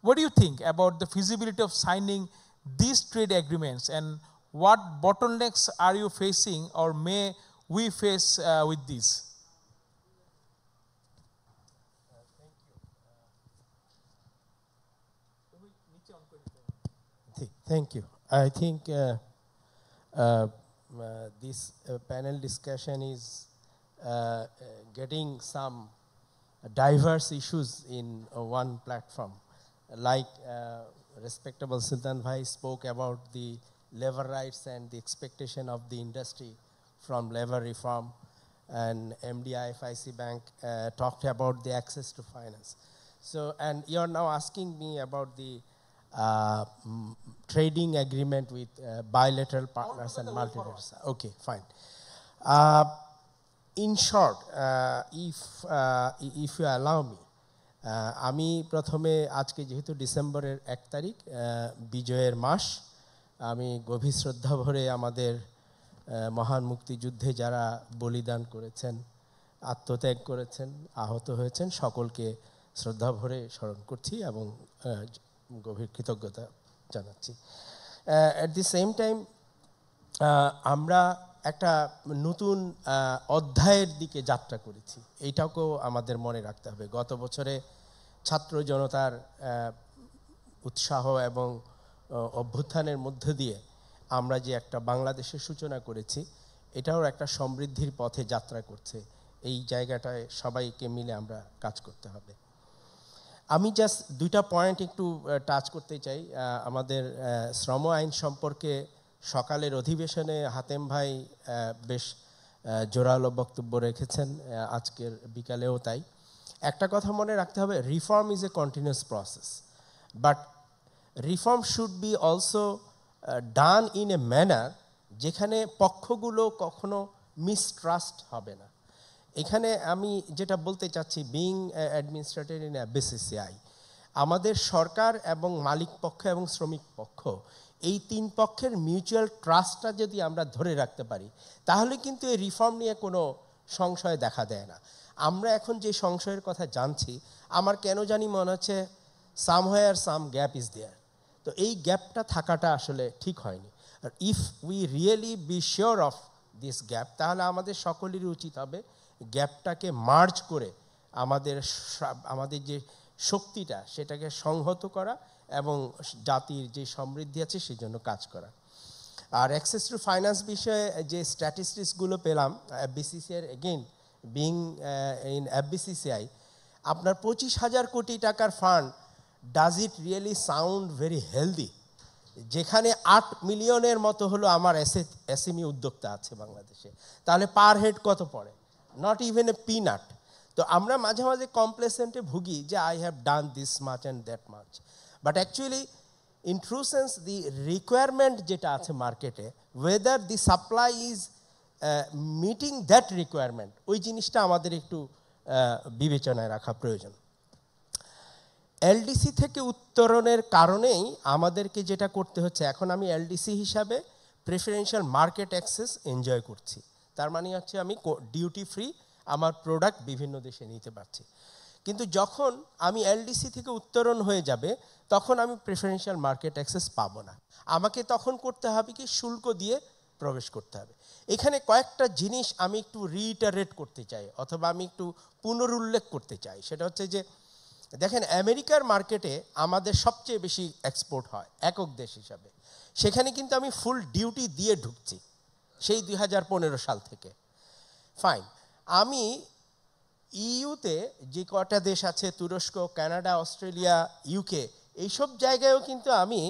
What do you think about the feasibility of signing these trade agreements, and what bottlenecks are you facing or may we face with this? Thank you. I think this panel discussion is getting some diverse issues in one platform. Like respectable Sultan Bhai spoke about the labor rights and the expectation of the industry from labor reform, and MD IFIC Bank talked about the access to finance. So, and you're now asking me about the trading agreement with bilateral partners and multilaterals. Okay, fine. In short, if you allow me, আমি প্রথমে আজকে যেহেতু ডিসেম্বরের 1 তারিখ বিজয়ের মাস, আমি গভীর শ্রদ্ধা ভরে আমাদের মহান মুক্তিযুদ্ধে যারা বলিদান করেছেন, আত্মত্যাগ করেছেন, আহত হয়েছেন, সকলকে শ্রদ্ধা ভরে স্মরণ করছি এবং গভীর কৃতজ্ঞতা জানাচ্ছি। অ্যাট দি সেম টাইম আমরা একটা নতুন অধ্যায়ের দিকে যাত্রা করেছি, এইটাকেও আমাদের মনে রাখতে হবে। গত বছরে ছাত্র জনতার উৎসাহ এবং অভ্যুত্থানের মধ্য দিয়ে আমরা যে একটা বাংলাদেশের সূচনা করেছি, এটাও একটা সমৃদ্ধির পথে যাত্রা করছে। এই জায়গাটায় সবাইকে মিলে আমরা কাজ করতে হবে। আমি জাস্ট দুইটা পয়েন্ট একটু টাচ করতে চাই। আমাদের শ্রম আইন সম্পর্কে সকালের অধিবেশনে হাতেম ভাই বেশ জোরালো বক্তব্য রেখেছেন, আজকের বিকালেও তাই। একটা কথা মনে রাখতে হবে, reform is a continuous process, but reform should be also done in a manner যেখানে পক্ষগুলো কখনো মিসট্রাস্ট হবে না। এখানে আমি যেটা বলতে চাচ্ছি, বিং অ্যাডমিনিস্ট্রেটর ইন বিসিসিআই, আমাদের সরকার এবং মালিক পক্ষ এবং শ্রমিক পক্ষ, এই তিন পক্ষের মিউচুয়াল ট্রাস্টটা যদি আমরা ধরে রাখতে পারি, তাহলে কিন্তু এই রিফর্ম নিয়ে কোনো সংশয় দেখা দেয় না। আমরা এখন যে সংশয়ের কথা জানছি, আমার কেন জানি মনে হচ্ছে somewhere some gap is there. তো এই গ্যাপটা থাকাটা আসলে ঠিক হয়নি। আর if we really be sure of this gap, তাহলে আমাদের সকলেরই উচিত হবে গ্যাপটাকে মার্জ করে আমাদের যে শক্তিটা সেটাকে সংহত করা এবং জাতির যে সমৃদ্ধি আছে সেই জন্য কাজ করা। আর অ্যাক্সেস টু ফাইন্যান্স বিষয়ে যে স্ট্যাটিস্টিক্সগুলো পেলাম, BCCI again being in FBCCI, আপনার 25,000 কোটি টাকার fund, does it really sound very healthy? যেখানে 8 মিলিয়নের মতো হলো আমার এসএমই উদ্যোক্তা আছে বাংলাদেশে, তাহলে পার হেড কত পড়ে? Not even a peanut. তো আমরা মাঝে মাঝে কমপ্লেসেন্টে ভুগি যে I have done this much and that much, but actually in true sense the requirement যেটা আছে মার্কেটে, weather the supply is meeting that requirement, ওই জিনিসটা আমাদের একটু বিবেচনায় রাখা প্রয়োজন। এলডিসি থেকে উত্তরণের কারণেই আমাদেরকে যেটা করতে হচ্ছে, এখন আমি এলডিসি হিসাবে প্রেফারেন্সিয়াল মার্কেট অ্যাক্সেস এনজয় করছি। তার মানে হচ্ছে আমি ডিউটি ফ্রি আমার প্রোডাক্ট বিভিন্ন দেশে নিতে পারছি। কিন্তু যখন আমি এলডিসি থেকে উত্তরণ হয়ে যাবে, তখন আমি প্রেফারেন্সিয়াল মার্কেট অ্যাক্সেস পাবো না। আমাকে তখন করতে হবে কি, শুল্ক দিয়ে প্রবেশ করতে হবে। এখানে কয়েকটা জিনিস আমি একটু রিইটারেট করতে চাই, অথবা আমি একটু পুনরুল্লেখ করতে চাই। সেটা হচ্ছে যে, দেখেন, আমেরিকার মার্কেটে আমাদের সবচেয়ে বেশি এক্সপোর্ট হয় একক দেশ হিসাবে। সেখানে কিন্তু আমি ফুল ডিউটি দিয়ে ঢুকছি সেই 2015 সাল থেকে। ফাইন, আমি ইউতে যে কটা দেশ আছে, তুরস্ক, কানাডা, অস্ট্রেলিয়া, ইউকে, এইসব জায়গায়ও কিন্তু আমি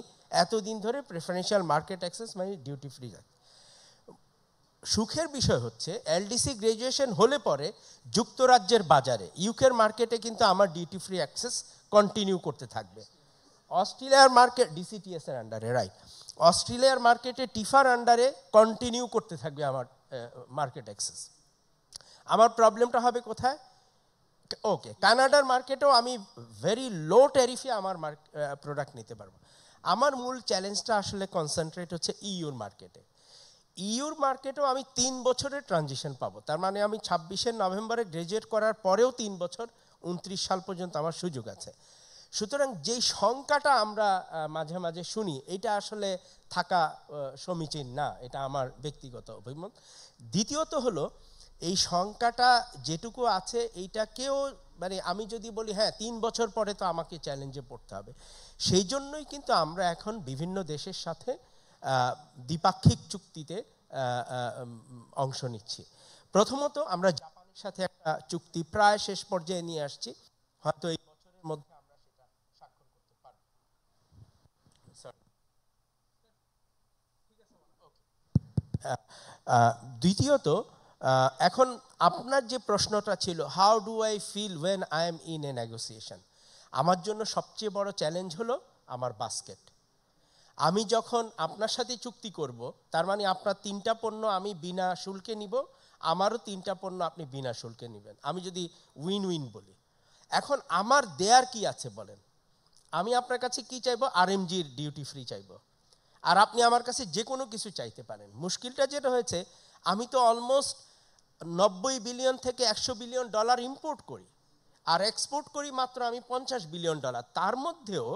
এতদিন ধরে প্রেফারেন্সিয়াল মার্কেট অ্যাক্সেস মানে ডিউটি ফ্রি যাচ্ছি। সুখের বিষয় হচ্ছে এলডিসি গ্র্যাজুয়েশন হলে পরে যুক্তরাজ্যের বাজারে, ইউকের মার্কেটে কিন্তু আমার ডিউটি ফ্রি অ্যাক্সেস কন্টিনিউ করতে থাকবে। অস্ট্রেলিয়ার মার্কেট ডিসিটিএস এর আন্ডারে, রাইট, অস্ট্রেলিয়ার মার্কেটে টিফার আন্ডারে কন্টিনিউ করতে থাকবে আমার মার্কেট অ্যাক্সেস। আমার প্রবলেমটা হবে কোথায়? ওকে, কানাডার মার্কেটেও আমি ভেরি লো ট্যারিফে আমার প্রোডাক্ট নিতে পারবো। আমার মূল চ্যালেঞ্জটা আসলে কনসেন্ট্রেট হচ্ছে ইউর মার্কেটে। ইউর মার্কেটেও আমি 3 বছরের ট্রানজিশন পাবো। তার মানে আমি 26শে নভেম্বরে গ্রাজুয়েট করার পরেও 3 বছর, 29 সাল পর্যন্ত আমার সুযোগ আছে। সুতরাং যেই শঙ্কাটা আমরা মাঝে মাঝে শুনি এটা আসলে থাকা সমীচীন না, এটা আমার ব্যক্তিগত অভিমত। দ্বিতীয়ত হলো এই শঙ্কাটা যেটুকু আছে এইটাকেও মানে আমি যদি বলি হ্যাঁ 3 বছর পরে তো আমাকে চ্যালেঞ্জে পড়তে হবে, সেই জন্যই কিন্তু আমরা এখন বিভিন্ন দেশের সাথে দ্বিপাক্ষিক চুক্তিতে অংশ নিচ্ছি। প্রথমত আমরা জাপানের সাথে একটা চুক্তি প্রায় শেষ পর্যায়ে নিয়ে আসছি, হয়তো এই বছরের মধ্যে আমরা সেটা স্বাক্ষর করতে পারব। দ্বিতীয়ত এখন আপনার যে প্রশ্নটা ছিল how do I feel when I am in a negotiation, আমার জন্য সবচেয়ে বড় চ্যালেঞ্জ হলো আমার বাস্কেট। আমি যখন আপনার সাথে চুক্তি করব তার মানে আপনার 3টা পণ্য আমি বিনা শুল্কে নিব, আমারও 3টা পণ্য আপনি বিনা শুল্কে নেবেন, আমি যদি উইন উইন বলি। এখন আমার দেয়ার কি আছে বলেন, আমি আপনার কাছে কি চাইবো, আরএমজির ডিউটি ফ্রি চাইবো, আর আপনি আমার কাছে যে কোনো কিছু চাইতে পারেন। মুশকিলটা যেটা হয়েছে আমি তো অলমোস্ট 90 বিলিয়ন থেকে 100 বিলিয়ন ডলার ইম্পোর্ট করি আর এক্সপোর্ট করি মাত্র আমি 50 বিলিয়ন ডলার। তার মধ্যেও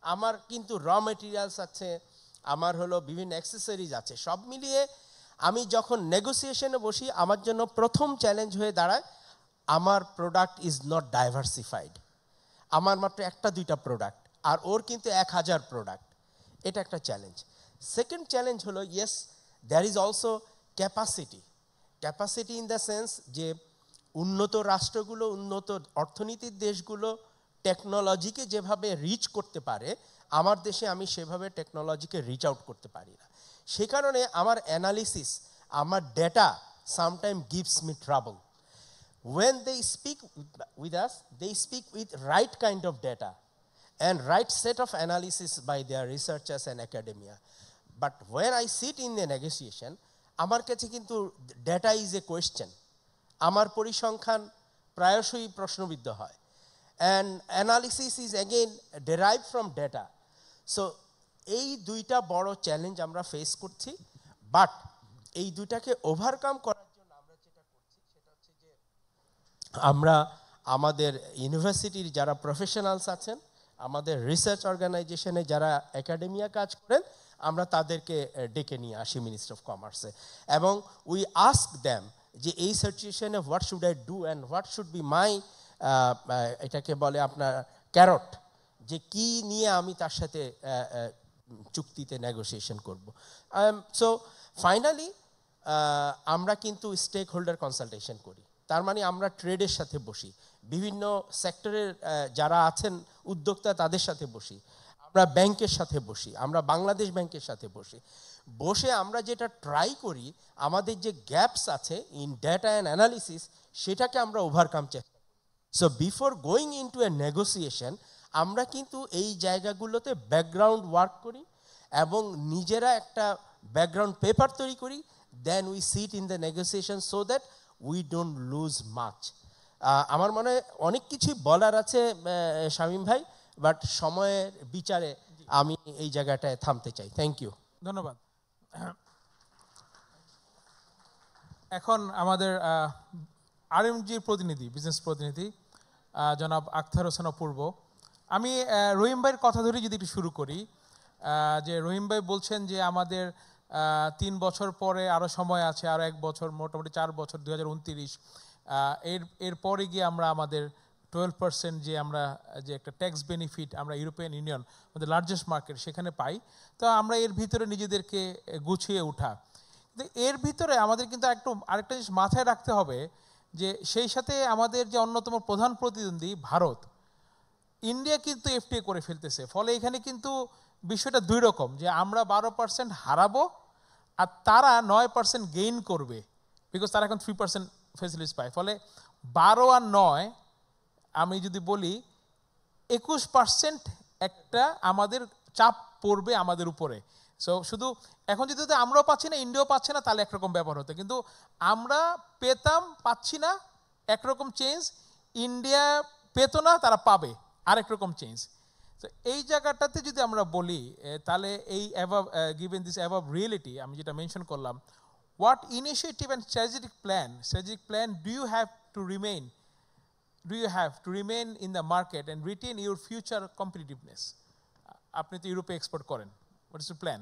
আমার কিন্তু র মেটেরিয়ালস আছে, আমার হলো বিভিন্ন অ্যাক্সেসরিজ আছে, সব মিলিয়ে আমি যখন নেগোসিয়েশনে বসি আমার জন্য প্রথম চ্যালেঞ্জ হয়ে দাঁড়ায় আমার প্রোডাক্ট ইজ নট ডাইভার্সিফাইড, আমার মাত্র 1-2টা প্রোডাক্ট আর ওর কিন্তু 1000 প্রোডাক্ট, এটা একটা চ্যালেঞ্জ। সেকেন্ড চ্যালেঞ্জ হলো yes there is also capacity, capacity in the sense যে উন্নত রাষ্ট্রগুলো, উন্নত অর্থনীতির দেশগুলো টেকনোলজিকে যেভাবে রিচ করতে পারে আমার দেশে আমি সেভাবে টেকনোলজিকে রিচ আউট করতে পারি না। সে কারণে আমার অ্যানালিসিস, আমার data sometime gives me trouble. When they speak with us, they speak with right kind of data and right set of analysis by their researchers and academia. But when I sit in the negotiation, আমার কাছে কিন্তু data is a question, আমার পরিসংখ্যান প্রায়শই প্রশ্নবিদ্ধ হয়, and analysis is again derived from data. So এই 2টা বড় চ্যালেঞ্জ আমরা ফেস করছি, বাট এই 2টাকে ওভারকাম করার জন্য আমরা যেটা করছি সেটা হচ্ছে যে আমরা আমাদের ইউনিভার্সিটির যারা প্রফেশনালস আছেন, আমাদের রিসার্চ অর্গানাইজেশনে যারা একাডেমিয়া কাজ করেন, আমরা তাদেরকে ডেকে নিয়ে আসি মিনিস্ট্রি অফ কমার্সে, এবং উই আস্ক দ্যাম যে এই সিচুয়েশনে what should I do and what should be মাই এটাকে বলে আপনার ক্যারট, যে কি নিয়ে আমি তার সাথে চুক্তিতে নেগোসিয়েশন করব। সো ফাইনালি আমরা কিন্তু স্টেক হোল্ডার কনসালটেশন করি, তার মানে আমরা ট্রেডের সাথে বসি, বিভিন্ন সেক্টরের যারা আছেন উদ্যোক্তা তাদের সাথে বসি, আমরা ব্যাংকের সাথে বসি, আমরা বাংলাদেশ ব্যাংকের সাথে বসি, বসে আমরা যেটা ট্রাই করি আমাদের যে গ্যাপস আছে ইন ডেটা অ্যান্ড অ্যানালিসিস সেটাকে আমরা ওভারকাম চেষ্টা করি। So before going into a negotiation আমরা কিন্তু এই জায়গাগুলোতে ব্যাকগ্রাউন্ড ওয়ার্ক করি এবং নিজেরা একটা ব্যাকগ্রাউন্ড পেপার তৈরি করি, then we sit in the negotiation so that we don't lose much. আমার মনে হয় অনেক কিছুই বলার আছে শামীম ভাই, বাট সময়ের বিচারে আমি এই জায়গাটায় থামতে চাই। থ্যাংক ইউ, ধন্যবাদ। এখন আমাদের আরএমজির প্রতিনিধি, বিজনেস প্রতিনিধি জনাব আখতার হোসেন অপূর্ব, আমি রহিম ভাইয়ের কথা ধরে যদি একটু শুরু করি, যে রহিম ভাই বলছেন যে আমাদের 3 বছর পরে আরও সময় আছে, আরও 1 বছর, মোটামুটি 4 বছর 2029, এরপরে গিয়ে আমরা আমাদের 12% যে আমরা যে একটা ট্যাক্স বেনিফিট আমরা ইউরোপিয়ান ইউনিয়ন আমাদের লার্জেস্ট মার্কেট সেখানে পাই, তো আমরা এর ভিতরে নিজেদেরকে গুছিয়ে ওঠা। কিন্তু এর ভিতরে আমাদের কিন্তু আরেকটা জিনিস মাথায় রাখতে হবে যে সেই সাথে আমাদের যে অন্যতম প্রধান প্রতিদ্বন্দ্বী ভারত, ইন্ডিয়া কিন্তু এফটিএ করে ফেলতেছে, ফলে এখানে কিন্তু বিষয়টা 2 রকম, যে আমরা 12% হারাবো আর তারা 9% গেইন করবে, বিকজ তারা এখন 3% ফেসিলিটিস পায়। ফলে 12 আর 9 আমি যদি বলি 21% একটা আমাদের চাপ পড়বে আমাদের উপরে। সো শুধু এখন যদি আমরাও পাচ্ছি না, ইন্ডিয়াও পাচ্ছে না, তাহলে একরকম ব্যাপার হতো, কিন্তু আমরা পেতাম, পাচ্ছি না, একরকম চেঞ্জ, ইন্ডিয়া পেত না, তারা পাবে আরেক রকম চেঞ্জ। তো এই জায়গাটাতে যদি আমরা বলি তাহলে এই গিভেন দিস অ্যাভাব রিয়েলিটি আমি যেটা মেনশন করলাম, what initiative and strategic plan do you have to remain do you have to remain in the market and retain your future competitiveness? আপনি তো ইউরোপে এক্সপোর্ট করেন, what is your plan?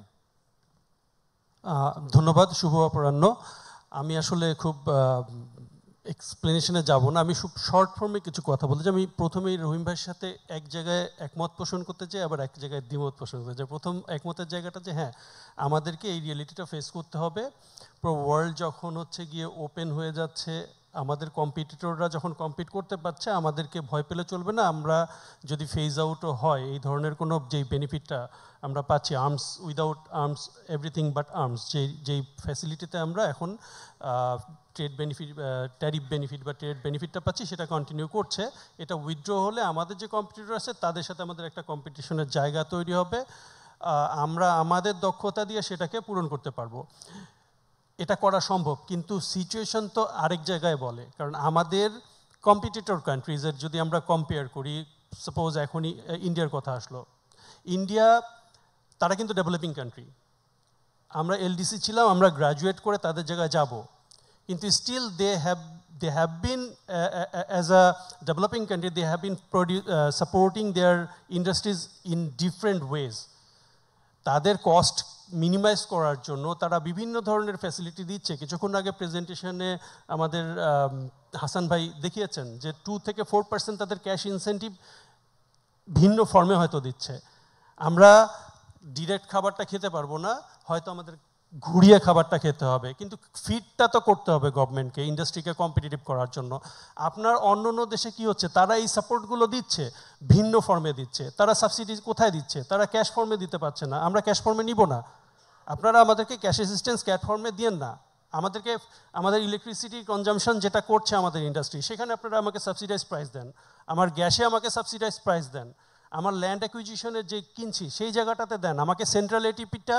ধন্যবাদ, শুভ অপরাহ্ন। আমি আসলে খুব এক্সপ্লেনেশনে যাব না, আমি খুব শর্ট ফর্মে কিছু কথা বলতে চাই। আমি প্রথমেই রহিম ভাইয়ের সাথে এক জায়গায় একমত পোষণ করতে চাই, আবার এক জায়গায় দ্বিমত পোষণ করতে চাই। প্রথম একমতের জায়গাটা যে হ্যাঁ, আমাদেরকে এই রিয়েলিটিটা ফেস করতে হবে। পুরো ওয়ার্ল্ড যখন হচ্ছে গিয়ে ওপেন হয়ে যাচ্ছে, আমাদের কম্পিটিটররা যখন কম্পিট করতে পারছে, আমাদেরকে ভয় পেলে চলবে না। আমরা যদি ফেজ আউটও হয় এই ধরনের কোনো যেই বেনিফিটটা আমরা পাচ্ছি, arms without arms everything but arms, যেই ফ্যাসিলিটিতে আমরা এখন ট্রেড বেনিফিট, ট্যারিফ বেনিফিট বা ট্রেড বেনিফিটটা পাচ্ছি, সেটা কন্টিনিউ করছে। এটা উইথড্র হলে আমাদের যে কম্পিটিটর আছে তাদের সাথে আমাদের একটা কম্পিটিশনের জায়গা তৈরি হবে, আমরা আমাদের দক্ষতা দিয়ে সেটাকে পূরণ করতে পারবো। এটা করা সম্ভব, কিন্তু সিচুয়েশন তো আরেক জায়গায় বলে। কারণ আমাদের কম্পিটিটর কান্ট্রিজের যদি আমরা কম্পেয়ার করি, সাপোজ এখনই ইন্ডিয়ার কথা আসলো, ইন্ডিয়া তারা কিন্তু ডেভেলপিং কান্ট্রি। আমরা এলডিসি ছিলাম, আমরা গ্র্যাজুয়েট করে তাদের জায়গায় যাব, কিন্তু still they have been as a developing country, they have been supporting their industries in different ways. তাদের কস্ট মিনিমাইজ করার জন্য তারা বিভিন্ন ধরনের ফ্যাসিলিটি দিচ্ছে। কিছুক্ষণ আগে প্রেজেন্টেশনে আমাদের হাসান ভাই দেখিয়েছেন যে 2 থেকে 4% তাদের ক্যাশ ইনসেন্টিভ ভিন্ন ফর্মে হয়তো দিচ্ছে। আমরা ডিরেক্ট খাবারটা খেতে পারবো না, হয়তো আমাদের ঘুরিয়ে খাবারটা খেতে হবে, কিন্তু ফিডটা তো করতে হবে গভর্নমেন্টকে ইন্ডাস্ট্রিকে কম্পিটিটিভ করার জন্য। আপনার অন্য দেশে কি হচ্ছে, তারা এই সাপোর্টগুলো দিচ্ছে, ভিন্ন ফর্মে দিচ্ছে। তারা সাবসিডি কোথায় দিচ্ছে? তারা ক্যাশ ফর্মে দিতে পারছে না, আমরা ক্যাশ ফর্মে নিব না। আপনারা আমাদেরকে ক্যাশ অ্যাসিস্ট্যান্স ক্যাট ফর্মে দিয়েন না, আমাদেরকে আমাদের ইলেকট্রিসিটি কনজামশন যেটা করছে আমাদের ইন্ডাস্ট্রি, সেখানে আপনারা আমাকে সাবসিডাইজ প্রাইস দেন। আমার গ্যাসে আমাকে সাবসিডাইজ প্রাইস দেন। আমার ল্যান্ড অ্যাকুইজিশনের যে কিনছি সেই জায়গাটাতে দেন। আমাকে সেন্ট্রাল এটিপিটা,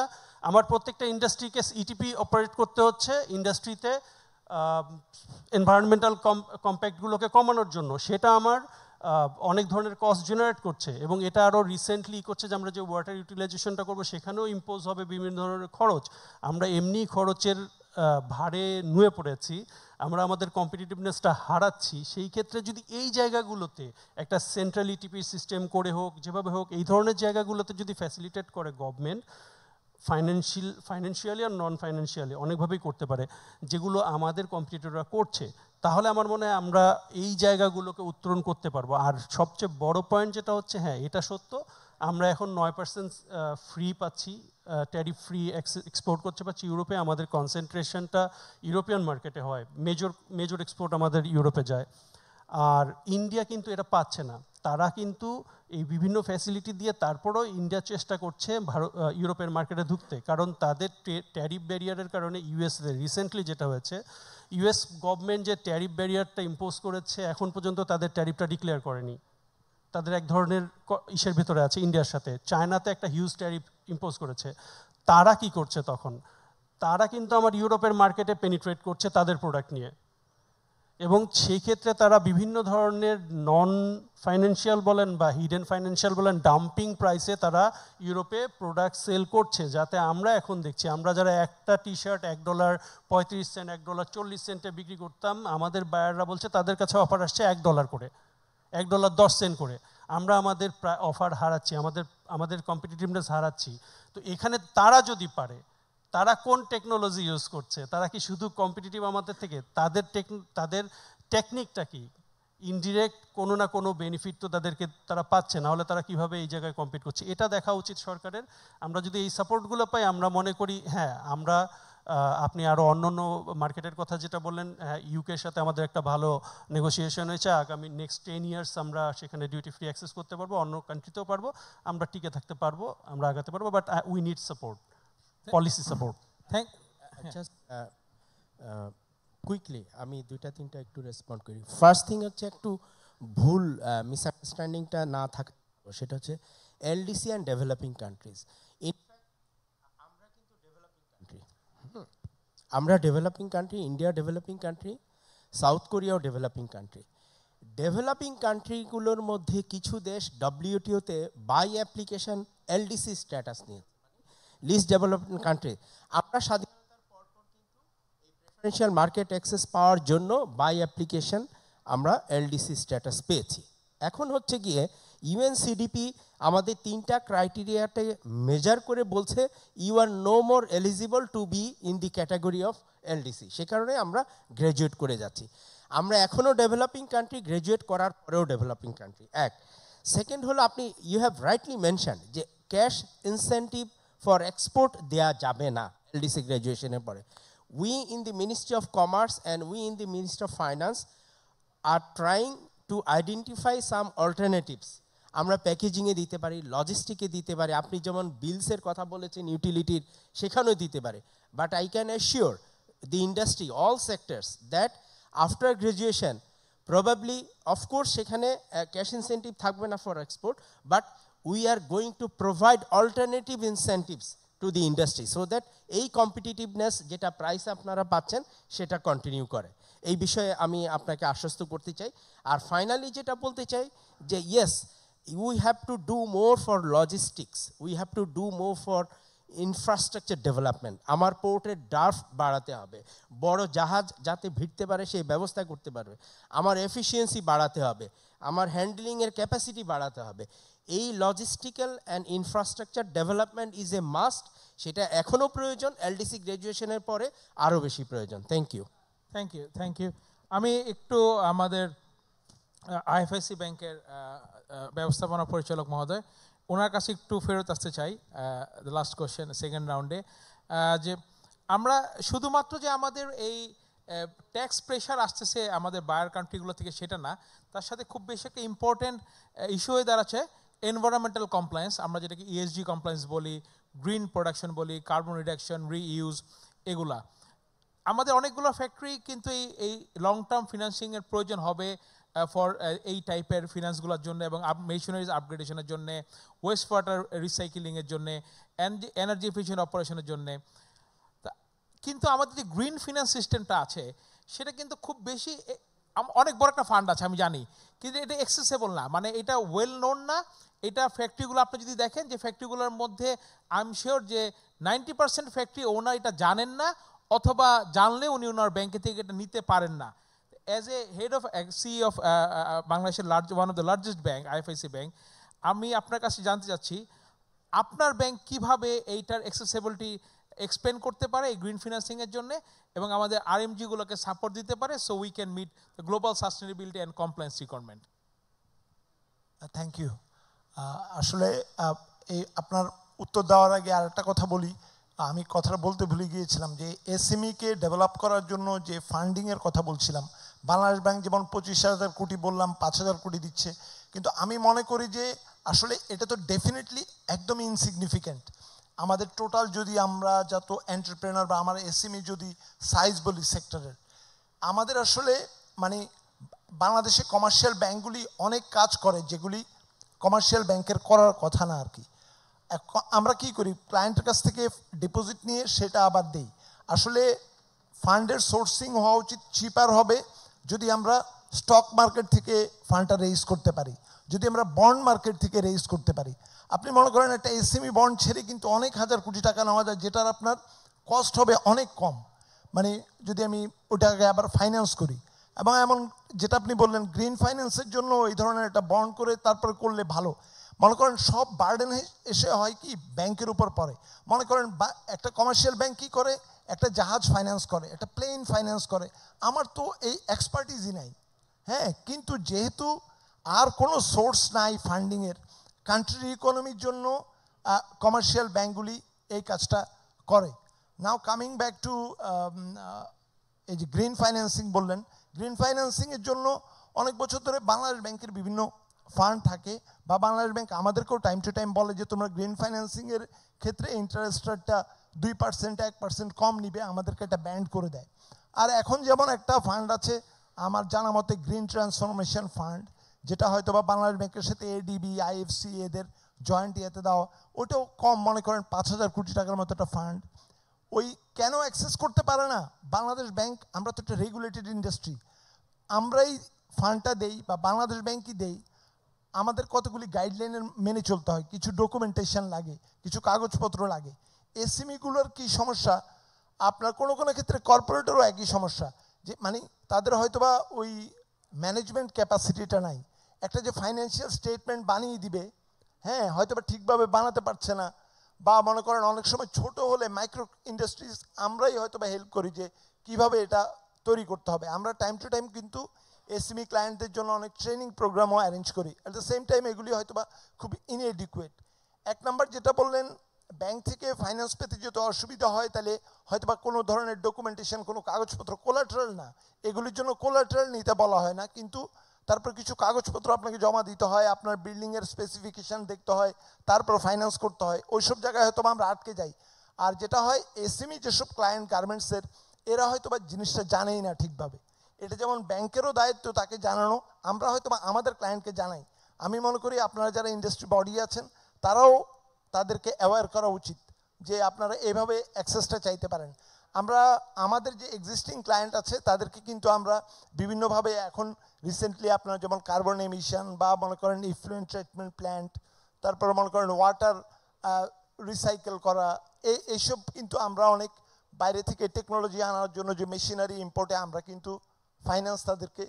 আমার প্রত্যেকটা ইন্ডাস্ট্রিকে ইটিপি অপারেট করতে হচ্ছে ইন্ডাস্ট্রিতে এনভায়রনমেন্টাল কম্প্যাক্টগুলোকে কমানোর জন্য। সেটা আমার অনেক ধরনের কস্ট জেনারেট করছে, এবং এটা আরও রিসেন্টলি করছে যে আমরা যে ওয়াটার ইউটিলাইজেশনটা করবো সেখানেও ইম্পোজ হবে বিভিন্ন ধরনের খরচ। আমরা এমনি খরচের ভারে নুয়ে পড়েছি, আমরা আমাদের কম্পিটিটিভনেসটা হারাচ্ছি। সেই ক্ষেত্রে যদি এই জায়গাগুলোতে একটা সেন্ট্রাল ইটিপি সিস্টেম করে হোক, যেভাবে হোক, এই ধরনের জায়গাগুলোতে যদি ফ্যাসিলিটেট করে গভর্নমেন্ট, ফাইন্যান্সিয়ালি আর নন ফাইন্যান্সিয়ালি অনেকভাবেই করতে পারে, যেগুলো আমাদের কম্পিটিটররা করছে, তাহলে আমার মনে হয় আমরা এই জায়গাগুলোকে উত্তরণ করতে পারবো। আর সবচেয়ে বড় পয়েন্ট যেটা হচ্ছে, হ্যাঁ এটা সত্য, আমরা এখন 9% ফ্রি পাচ্ছি, ট্যারিফ ফ্রি এক্সপোর্ট করতে পারছি ইউরোপে। আমাদের কনসেন্ট্রেশনটা ইউরোপিয়ান মার্কেটে হয়, মেজর এক্সপোর্ট আমাদের ইউরোপে যায়। আর ইন্ডিয়া কিন্তু এটা পাচ্ছে না। তারা কিন্তু এই বিভিন্ন ফ্যাসিলিটি দিয়ে তারপরও ইন্ডিয়া চেষ্টা করছে ইউরোপের মার্কেটে ঢুকতে, কারণ তাদের ট্যারিফ ব্যারিয়ারের কারণে ইউএসএ রিসেন্টলি যেটা হয়েছে, ইউএস গভর্নমেন্ট যে ট্যারিফ ব্যারিয়ারটা ইম্পোজ করেছে, এখন পর্যন্ত তাদের ট্যারিফটা ডিক্লেয়ার করেনি। তাদের এক ধরনের ইসের ভিতরে আছে ইন্ডিয়ার সাথে। চায়নাতে একটা হিউজ ট্যারিফ ইম্পোজ করেছে। তারা কি করছে তখন? তারা কিন্তু আমার ইউরোপের মার্কেটে পেনিট্রেট করছে তাদের প্রোডাক্ট নিয়ে, এবং সেই ক্ষেত্রে তারা বিভিন্ন ধরনের নন ফাইন্যান্সিয়াল বলেন বা হিডেন ফাইন্যান্সিয়াল বলেন, ডাম্পিং প্রাইসে তারা ইউরোপে প্রোডাক্ট সেল করছে। যাতে আমরা এখন দেখছি, আমরা যারা একটা টি শার্ট $1.35, $1.40 বিক্রি করতাম, আমাদের বায়াররা বলছে তাদের কাছে অফার আসছে $1 করে, $1.10 করে। আমরা আমাদের অফার হারাচ্ছি, আমাদের কম্পিটিটিভনেস হারাচ্ছি। তো এখানে তারা যদি পারে, তারা কোন টেকনোলজি ইউজ করছে? তারা কি শুধু কম্পিটিটিভ আমাদের থেকে? তাদের টেকনিকটা কি? ইনডিরেক্ট কোনো না কোনো বেনিফিট তো তারা পাচ্ছে, না হলে তারা কিভাবে এই জায়গায় কম্পিট করছে? এটা দেখা উচিত সরকারের। আমরা যদি এই সাপোর্টগুলো পাই, আমরা মনে করি হ্যাঁ, আমরা আপনি আরও অন্য মার্কেটের কথা যেটা বললেন, ইউকের সাথে আমাদের একটা ভালো নেগোসিয়েশন হয়েছে। আগামী নেক্সট 10 years আমরা সেখানে ডিউটি ফ্রি অ্যাক্সেস করতে পারবো, অন্য কান্ট্রিতেও পারবো, আমরা টিকে থাকতে পারবো, আমরা আগাতে পারবো। But we need support, policy support. Just quickly আমি 2-3টা একটু রেসপন্ড করি। ফার্স্ট থিং হচ্ছে, একটু ভুল মিসআন্ডারস্ট্যান্ডিংটা না থাকে, সেটা হচ্ছে এলডিসি অ্যান্ড ডেভেলপিং কান্ট্রিজ। আমরা কিন্তু ডেভেলপিং কান্ট্রি, আমরা developing country, India developing country, south কোরিয়াও ডেভেলপিং কান্ট্রি। ডেভেলপিং কান্ট্রিগুলোর মধ্যে কিছু দেশ WTO-তে বাই অ্যাপ্লিকেশন এলডিসি স্ট্যাটাস নিয়ে, লিস্ট ডেভেলপমেন্ট কান্ট্রি। আমরা স্বাধীনতার পরপর কিন্তু এই প্রেফারেন্সিয়াল মার্কেট অ্যাক্সেস পাওয়ার জন্য বাই অ্যাপ্লিকেশন আমরা এলডিসি স্ট্যাটাস পেয়েছি। এখন হচ্ছে গিয়ে ইউএনসিডিপি আমাদের 3টা ক্রাইটেরিয়াতে মেজার করে বলছে you are no more eligible to be in the category of LDC. সে কারণে আমরা গ্র্যাজুয়েট করে যাচ্ছি। আমরা এখনও ডেভেলপিং কান্ট্রি, গ্র্যাজুয়েট করার পরেও ডেভেলপিং কান্ট্রি। এক সেকেন্ড হলো, আপনি ইউ হ্যাভ রাইটলি মেনশন যে ক্যাশ ইনসেন্টিভ ফর এক্সপোর্ট দেওয়া যাবে না এলডিসি গ্র্যাজুয়েশনের পরে। We in the ministry of commerce and we in the ministry of finance are trying to identify some alternatives. আমরা প্যাকেজিংয়ে দিতে পারি, লজিস্টিকে দিতে পারি, আপনি যেমন বিলসের কথা বলেছেন ইউটিলিটির, সেখানেও দিতে পারে। But I can assure the industry, all sectors, that after graduation probably of course সেখানে cash incentive থাকবে না for export, but we are going to provide alternative incentives to the industry so that এই competitiveness যেটা price আপনারা পাচ্ছেন সেটা continue করে। এই বিষয়ে আমি আপনাকে আশ্বস্ত করতে চাই। আর ফাইনালি যেটা বলতে চাই যে yes, we have to do more for logistics, we have to do more for infrastructure development. আমার পোর্টের ডার্ফ বাড়াতে হবে, বড় জাহাজ যাতে ভিড়তে পারে সেই ব্যবস্থা করতে পারবে, আমার এফিসিয়েন্সি বাড়াতে হবে, আমার হ্যান্ডলিংয়ের ক্যাপাসিটি বাড়াতে হবে। এই logistical and infrastructure development is a must. সেটা এখনও প্রয়োজন, এলডিসি গ্র্যাজুয়েশনের পরে আরও বেশি প্রয়োজন। Thank you. Thank you. আমি একটু আমাদের আইএফআইসি ব্যাংকের ব্যবস্থাপনা পরিচালক মহোদয়, ওনার কাছে একটু ফেরত আসতে চাই দ্য লাস্ট কোয়েশ্চেন সেকেন্ড রাউন্ডে, যে আমরা শুধুমাত্র যে আমাদের এই ট্যাক্স প্রেশার আসতেছে আমাদের বায়ার কান্ট্রিগুলো থেকে সেটা না, তার সাথে খুব বেশি একটা ইম্পর্টেন্ট ইস্যু হয়ে দাঁড়াচ্ছে এনভায়রনমেন্টাল কমপ্লায়েন্স, আমরা যেটাকে ইএসজি কমপ্লায়েন্স বলি, গ্রিন প্রোডাকশন বলি, কার্বন রিডাকশন, রিইউজ, এগুলা। আমাদের অনেকগুলো ফ্যাক্টরি কিন্তু এই লং টার্ম ফিনান্সিংয়ের প্রয়োজন হবে ফর এই টাইপের ফিনান্সগুলোর জন্য এবং মেশিনারিজ আপগ্রেডেশনের জন্য, ওয়েস্ট ওয়াটার রিসাইকেলিংয়ের জন্য, এনার্জি এফিশিয়েন্ট অপারেশনের জন্য। কিন্তু আমাদের যে গ্রিন ফিনান্স সিস্টেমটা আছে সেটা কিন্তু খুব বেশি, অনেক বড় একটা ফান্ড আছে আমি জানি, কিন্তু এটা অ্যাক্সেসেবল না, মানে এটা ওয়েল নোন না। এটা ফ্যাক্টরিগুলো আপনি যদি দেখেন যে ফ্যাক্টরিগুলোর মধ্যে আই এম শিওর যে 90% ফ্যাক্টরি ওনার এটা জানেন না, অথবা জানলে উনি ওনার ব্যাংকে থেকে এটা নিতে পারেন না। As a head of CEO of Bangladesh one of the largest bank, IFIC bank, আমি আপনার কাছে জানতে চাচ্ছি আপনার ব্যাংক কিভাবে এইটার অ্যাক্সেসিবিলিটি এক্সপ্লেন করতে পারে এই গ্রিন ফিনান্সিংয়ের জন্য এবং আমাদের আরএমজিগুলোকে সাপোর্ট দিতে পারে so we can meet the global sustainability and compliance requirement. Thank you. আসলে এই আপনার উত্তর দেওয়ার আগে আর একটা কথা বলি, আমি কথাটা বলতে ভুলে গিয়েছিলাম যে এসএমইকে ডেভেলপ করার জন্য যে ফান্ডিংয়ের কথা বলছিলাম, বাংলাদেশ ব্যাংক যেমন 25,000 কোটি বললাম, 5,000 কোটি দিচ্ছে, কিন্তু আমি মনে করি যে আসলে এটা তো ডেফিনেটলি একদমই ইনসিগনিফিক্যান্ট। আমাদের টোটাল যদি আমরা যত এন্টারপ্রেনার বা আমার এসএমই যদি সাইজ বলি সেক্টরের, আমাদের আসলে মানে বাংলাদেশে কমার্শিয়াল ব্যাংকগুলি অনেক কাজ করে যেগুলি কমার্শিয়াল ব্যাংকের করার কথা না আর কি। আমরা কি করি, ক্লায়েন্টের কাছ থেকে ডিপোজিট নিয়ে সেটা আবার দেই। আসলে ফান্ডের সোর্সিং হওয়া উচিত চিপার হবে যদি আমরা স্টক মার্কেট থেকে ফান্ডটা রেইজ করতে পারি, যদি আমরা বন্ড মার্কেট থেকে রেইজ করতে পারি। আপনি মনে করেন একটা এসএমই বন্ড ছেড়ে কিন্তু অনেক হাজার কোটি টাকা নেওয়া যায়, যেটার আপনার কস্ট হবে অনেক কম, মানে যদি আমি ওটাকে আবার ফাইন্যান্স করি। এবং এমন যেটা আপনি বললেন গ্রিন ফাইন্যান্সের জন্য এই ধরনের একটা বন্ড করে তারপরে করলে ভালো। মনে করেন সব বার্ডেন এসে হয় কি ব্যাংকের উপর পড়ে। মনে করেন একটা কমার্শিয়াল ব্যাংক কী করে, একটা জাহাজ ফাইন্যান্স করে, একটা প্লেন ফাইন্যান্স করে, আমার তো এই এক্সপার্টিসই নাই। হ্যাঁ, কিন্তু যেহেতু আর কোনো সোর্স নাই ফান্ডিংয়ের, কান্ট্রির ইকোনমির জন্য কমার্শিয়াল ব্যাংকগুলি এই কাজটা করে। নাও কামিং ব্যাক টু এই যে গ্রিন ফাইন্যান্সিং বললেন, গ্রিন ফাইন্যান্সিংয়ের জন্য অনেক বছর ধরে বাংলাদেশ ব্যাংকের বিভিন্ন ফান্ড থাকে, বা বাংলাদেশ ব্যাংক আমাদেরকেও টাইম টু টাইম বলে যে তোমরা গ্রিন ফাইন্যান্সিংয়ের ক্ষেত্রে ইন্টারেস্ট রেটটা 2% 1% কম নিবে, আমাদেরকে একটা ব্যান্ড করে দেয়। আর এখন যেমন একটা ফান্ড আছে আমার জানা মতে গ্রিন ট্রান্সফরমেশন ফান্ড, যেটা হয়তো বা বাংলাদেশ ব্যাংকের সাথে এডিবি, আইএফসি এদের জয়েন্ট ইয়েতে দেওয়া, ওটাও কম, মনে করেন 5,000 কোটি টাকার মতো একটা ফান্ড। ওই কেন অ্যাক্সেস করতে পারে না বাংলাদেশ ব্যাংক? আমরা তো একটা রেগুলেটেড ইন্ডাস্ট্রি, আমরাই ফান্ডটা দেই বা বাংলাদেশ ব্যাংকই দেই। আমাদের কতগুলি গাইডলাইনের মেনে চলতে হয়, কিছু ডকুমেন্টেশন লাগে, কিছু কাগজপত্র লাগে। এসএমইগুলোর কী সমস্যা, আপনার কোনো কোনো ক্ষেত্রে কর্পোরেটেরও একই সমস্যা, যে মানে তাদের হয়তোবা ওই ম্যানেজমেন্ট ক্যাপাসিটিটা নাই। একটা যে ফাইন্যান্সিয়াল স্টেটমেন্ট বানিয়ে দিবে, হ্যাঁ হয়তো বা ঠিকভাবে বানাতে পারছে না, বা মনে করেন অনেক সময় ছোট হলে মাইক্রো ইন্ডাস্ট্রিজ আমরাই হয়তো বা হেল্প করি যে কিভাবে এটা তৈরি করতে হবে। আমরা টাইম টু টাইম কিন্তু এসএমই ক্লায়েন্টদের জন্য অনেক ট্রেনিং প্রোগ্রামও অ্যারেঞ্জ করি। অ্যাট দ্য সেম টাইম এগুলি হয়তো বা খুব ইনএডিকুয়েট। এক নাম্বার যেটা বললেন, ব্যাংক থেকে ফাইন্যান্স পেতে যত অসুবিধা হয়, তাহলে হয়তো বা কোনো ধরনের ডকুমেন্টেশন, কোনো কাগজপত্র, কোলাটারাল না, এগুলির জন্য কোলাটারাল নিতে বলা হয় না, কিন্তু তারপর কিছু কাগজপত্র আপনাকে জমা দিতে হয়, আপনার বিল্ডিংয়ের স্পেসিফিকেশান দেখতে হয়, তারপর ফাইন্যান্স করতে হয়। ওইসব জায়গায় হয়তো আমরা আটকে যাই। আর যেটা হয়, এসএমই যেসব ক্লায়েন্ট গার্মেন্টসের, এরা হয়তো বা জিনিসটা জানেই না ঠিকভাবে। এটা যেমন ব্যাংকেরও দায়িত্ব তাকে জানানো, আমরা হয়তো বা আমাদের ক্লায়েন্টকে জানাই। আমি মনে করি আপনারা যারা ইন্ডাস্ট্রি বডি আছেন তারাও তাদেরকে অ্যাওয়্যার করা উচিত যে আপনারা এভাবে অ্যাক্সেসটা চাইতে পারেন। আমরা আমাদের যে এক্সিস্টিং ক্লায়েন্ট আছে তাদেরকে কিন্তু আমরা বিভিন্নভাবে এখন রিসেন্টলি আপনার যেমন কার্বন এমিশন বা মনে করেন ইফ্লুয়েন্ট ট্রিটমেন্ট প্ল্যান্ট, তারপর মনে করেন ওয়াটার রিসাইকেল করা, এইসব কিন্তু আমরা অনেক বাইরে থেকে টেকনোলজি আনার জন্য যে মেশিনারি ইম্পোর্টে আমরা কিন্তু ফাইন্যান্স তাদেরকে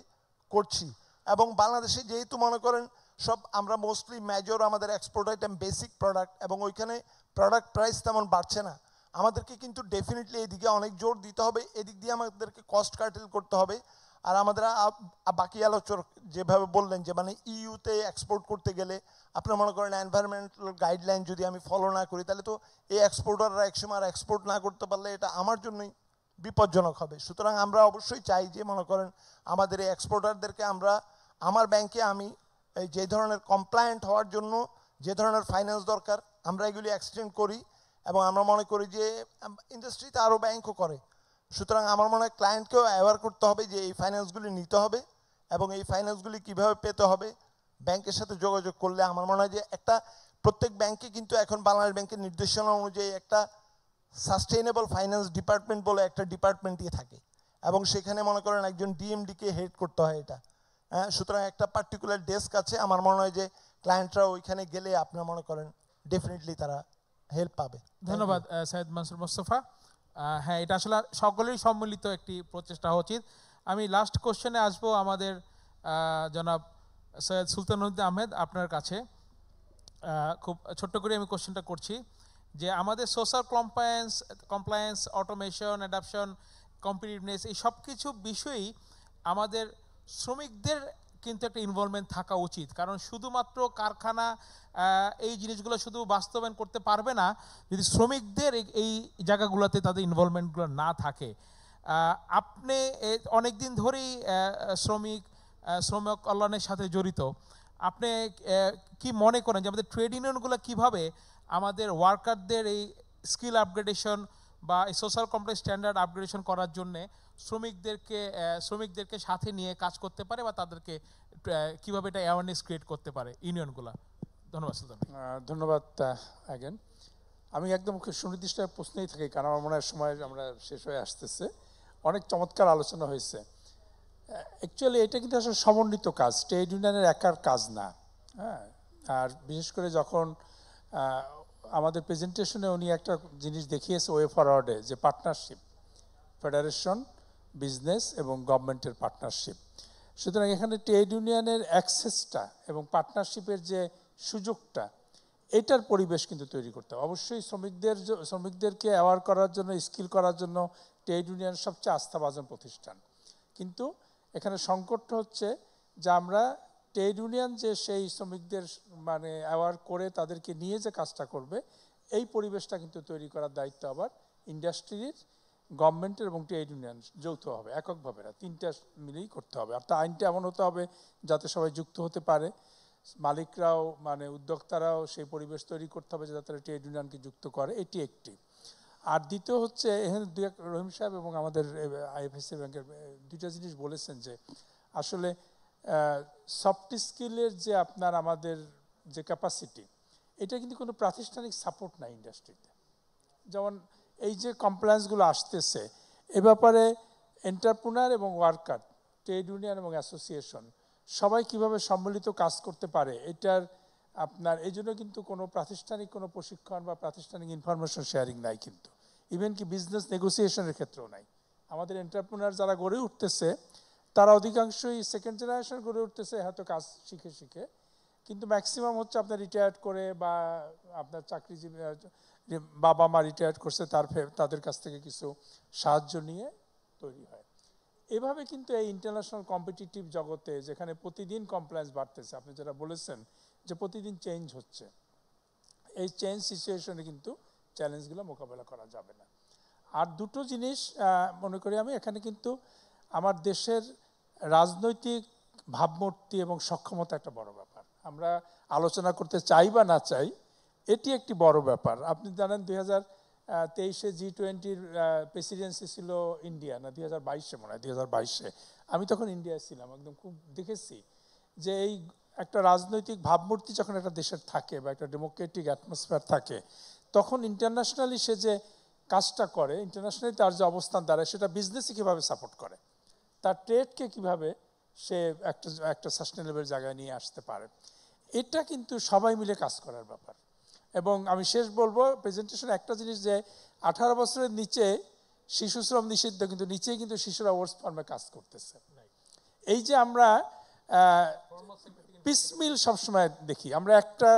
করছি। এবং বাংলাদেশে যেহেতু মনে করেন সব আমরা মোস্টলি মেজর আমাদের এক্সপোর্ট আইটেম বেসিক প্রোডাক্ট, এবং ওইখানে প্রোডাক্ট প্রাইস তেমন বাড়ছে না, আমাদেরকে কিন্তু ডেফিনেটলি এদিকে অনেক জোর দিতে হবে। এদিক দিয়ে আমাদেরকে কস্ট কার্টেল করতে হবে। আর আমাদের বাকি আলোচনা যেভাবে বললেন যে মানে ইউতে এক্সপোর্ট করতে গেলে আপনার মনে করেন এনভায়রনমেন্টাল গাইডলাইন যদি আমি ফলো না করি, তাহলে তো এই এক্সপোর্টাররা একসময় আর এক্সপোর্ট না করতে পারলে এটা আমার জন্যই বিপজ্জনক হবে। সুতরাং আমরা অবশ্যই চাই যে মনে করেন আমাদের এই এক্সপোর্টারদেরকে আমরা, আমার ব্যাংকে আমি এই যে ধরনের কমপ্লায়েন্ট হওয়ার জন্য যে ধরনের ফাইন্যান্স দরকার আমরা এগুলি এক্সটেন্ড করি, এবং আমরা মনে করি যে ইন্ডাস্ট্রিতে আরও ব্যাংকও করে। সুতরাং আমার মনে হয় ক্লায়েন্টকেও অ্যাওয়্যার করতে হবে যে এই ফাইন্যান্সগুলি নিতে হবে এবং এই ফাইন্যান্সগুলি কীভাবে পেতে হবে। ব্যাংকের সাথে যোগাযোগ করলে আমার মনে হয় যে একটা প্রত্যেক ব্যাংকে কিন্তু এখন বাংলাদেশ ব্যাংকের নির্দেশনা অনুযায়ী একটা সাস্টেইনেবল ফাইন্যান্স ডিপার্টমেন্ট বলে একটা ডিপার্টমেন্টই থাকে, এবং সেখানে মনে করেন একজন ডিএমডিকে হেড করতে হয় এটা। হ্যাঁ, সুতরাং একটা পার্টিকুলার ডেস্ক আছে। আমার মনে হয় যে ক্লায়েন্টরা ওইখানে গেলে আপনার মনে করেন ডেফিনেটলি তারা হেল্প পাবে। ধন্যবাদ সৈয়দ মনসুর মোস্তফা। হ্যাঁ, এটা আসলে সকলেরই সম্মিলিত একটি প্রচেষ্টা হওয়া উচিত। আমি লাস্ট কোশ্চেনে আসবো আমাদের জনাব সৈয়দ সুলতানুদ্দিন আহমেদ আপনার কাছে। খুব ছোট্ট করে আমি কোশ্চেনটা করছি যে আমাদের social compliance, automation, adoption, competitiveness, এই সব কিছু বিষয়ই আমাদের শ্রমিকদের কিন্তু একটা ইনভলভমেন্ট থাকা উচিত। কারণ শুধুমাত্র কারখানা এই জিনিসগুলো শুধু বাস্তবায়ন করতে পারবে না যদি শ্রমিকদের এই জায়গাগুলোতে তাদের ইনভলভমেন্টগুলো না থাকে। আপনি অনেক দিন ধরেই শ্রম কল্যাণের সাথে জড়িত। আপনি কি মনে করেন যে আমাদের ট্রেড ইউনিয়নগুলো কীভাবে আমাদের ওয়ার্কারদের এই স্কিল আপগ্রেডেশন বা এই সোশ্যাল কমপ্লেক্স স্ট্যান্ডার্ড আপগ্রেডেশন করার জন্যে শ্রমিকদেরকে সাথে নিয়ে কাজ করতে পারে, বা তাদেরকে কীভাবে এটা অ্যাওয়ারনেস ক্রিয়েট করতে পারে ইউনিয়নগুলো? ধন্যবাদ সুলতান। ধন্যবাদ অ্যাগেন। আমি একদম সুনির্দিষ্ট প্রশ্নেই থাকি, কারণ আমার মনে হয় সময় আমরা শেষ হয়ে আসতেছে। অনেক চমৎকার আলোচনা হয়েছে। অ্যাকচুয়ালি এটা কিন্তু আসলে সমন্বিত কাজ, ট্রেড ইউনিয়নের একার কাজ না। হ্যাঁ, আর বিশেষ করে যখন আমাদের প্রেজেন্টেশনে উনি একটা জিনিস দেখিয়েছে ওয়ে ফরওয়ার্ডে, যে পার্টনারশিপ, ফেডারেশন, বিজনেস এবং গভর্নমেন্টের পার্টনারশিপ। সুতরাং এখানে ট্রেড ইউনিয়নের অ্যাক্সেসটা এবং পার্টনারশিপের যে সুযোগটা, এটার পরিবেশ কিন্তু তৈরি করতে হবে। অবশ্যই শ্রমিকদেরকে অ্যাওয়ার করার জন্য, স্কিল করার জন্য ট্রেড ইউনিয়ন সবচেয়ে আস্থাভাজন প্রতিষ্ঠান। কিন্তু এখানে সংকটটা হচ্ছে যে আমরা ট্রেড ইউনিয়ন যে সেই শ্রমিকদের মানে অ্যাওয়ার করে তাদেরকে নিয়ে যে কাজটা করবে, এই পরিবেশটা কিন্তু তৈরি করার দায়িত্ব আবার ইন্ডাস্ট্রির, গভর্নমেন্টের এবং ট্রেড ইউনিয়ন যৌথভাবে, এককভাবে না, তিনটা মিলেই করতে হবে। আর তা আইনটা এমন হতে হবে যাতে সবাই যুক্ত হতে পারে, মালিকরাও মানে উদ্যোক্তারাও সেই পরিবেশ তৈরি করতে হবে যাতে তারা ট্রেড ইউনিয়নকে যুক্ত করে। এটি একটি। আর দ্বিতীয় হচ্ছে এখানে রহিম সাহেব এবং আমাদের আইএফএসসি ব্যাংকের দুইটা জিনিস বলেছেন যে আসলে সফট স্কিলের যে আপনার আমাদের যে ক্যাপাসিটি, এটা কিন্তু কোনো প্রাতিষ্ঠানিক সাপোর্ট নাই ইন্ডাস্ট্রিতে। যেমন এই যে কমপ্লায়েন্সগুলো আসতেছে, এ ব্যাপারে এন্টারপ্রেনার এবং ওয়ার্কার, ট্রেড ইউনিয়ন এবং অ্যাসোসিয়েশন সবাই কিভাবে সম্মিলিত কাজ করতে পারে, এটার আপনার এই জন্য কিন্তু কোনো প্রাতিষ্ঠানিক কোনো প্রশিক্ষণ বা প্রাতিষ্ঠানিক ইনফরমেশন শেয়ারিং নাই, কিন্তু ইভেন কি বিজনেস নেগোসিয়েশনের ক্ষেত্রেও নাই। আমাদের এন্টারপ্রেনার যারা গড়ে উঠতেছে, তারা অধিকাংশই সেকেন্ড জেনারেশন গড়ে উঠতেছে হয়তো কাজ শিখে শিখে, কিন্তু ম্যাক্সিমাম হচ্ছে আপনার রিটায়ার্ড করে বা আপনার চাকরিজীবী বাবা মা রিটায়ার্ড করছে তাদের কাছ থেকে কিছু সাহায্য নিয়ে তৈরি হয়। এভাবে কিন্তু এই ইন্টারন্যাশনাল কম্পিটিটিভ জগতে যেখানে প্রতিদিন কমপ্লায়েন্স বাড়তেছে, আপনি যেটা বলেছেন যে প্রতিদিন চেঞ্জ হচ্ছে, এই চেঞ্জ সিচুয়েশনে কিন্তু চ্যালেঞ্জগুলো মোকাবেলা করা যাবে না। আর দুটো জিনিস মনে করি আমি, এখানে কিন্তু আমার দেশের রাজনৈতিক ভাবমূর্তি এবং সক্ষমতা একটা বড় ব্যাপার। আমরা আলোচনা করতে চাই বা না চাই, এটি একটি বড় ব্যাপার। আপনি জানেন 2023 G20 প্রেসিডেন্সি ছিল ইন্ডিয়া, না 2022 মনে হয়, 2022 আমি তখন ইন্ডিয়ায় ছিলাম। একদম খুব দেখেছি যে এই একটা রাজনৈতিক ভাবমূর্তি যখন একটা দেশের থাকে বা একটা ডেমোক্রেটিক অ্যাটমসফিয়ার থাকে, তখন ইন্টারন্যাশনালি সে যে কাজটা করে, ইন্টারন্যাশনালি তার যে অবস্থান দাঁড়ায়, সেটা বিজনেসই কীভাবে সাপোর্ট করে, তার ট্রেডকে কীভাবে সে একটা সাস্টেনেবল জায়গায় নিয়ে আসতে পারে, এটা কিন্তু সবাই মিলে কাজ করার ব্যাপার। এবং আমি শেষ বলবো প্রেজেন্টেশন একটা জিনিস, যে 18 বছরের নিচে শিশু শ্রম নিষিদ্ধ, কিন্তু নিচেই কিন্তু শিশুরা ওয়ার্কস ফার্মে কাজ করতেছে। এই যে আমরা পিসমিল সবসময় দেখি, আমরা একটা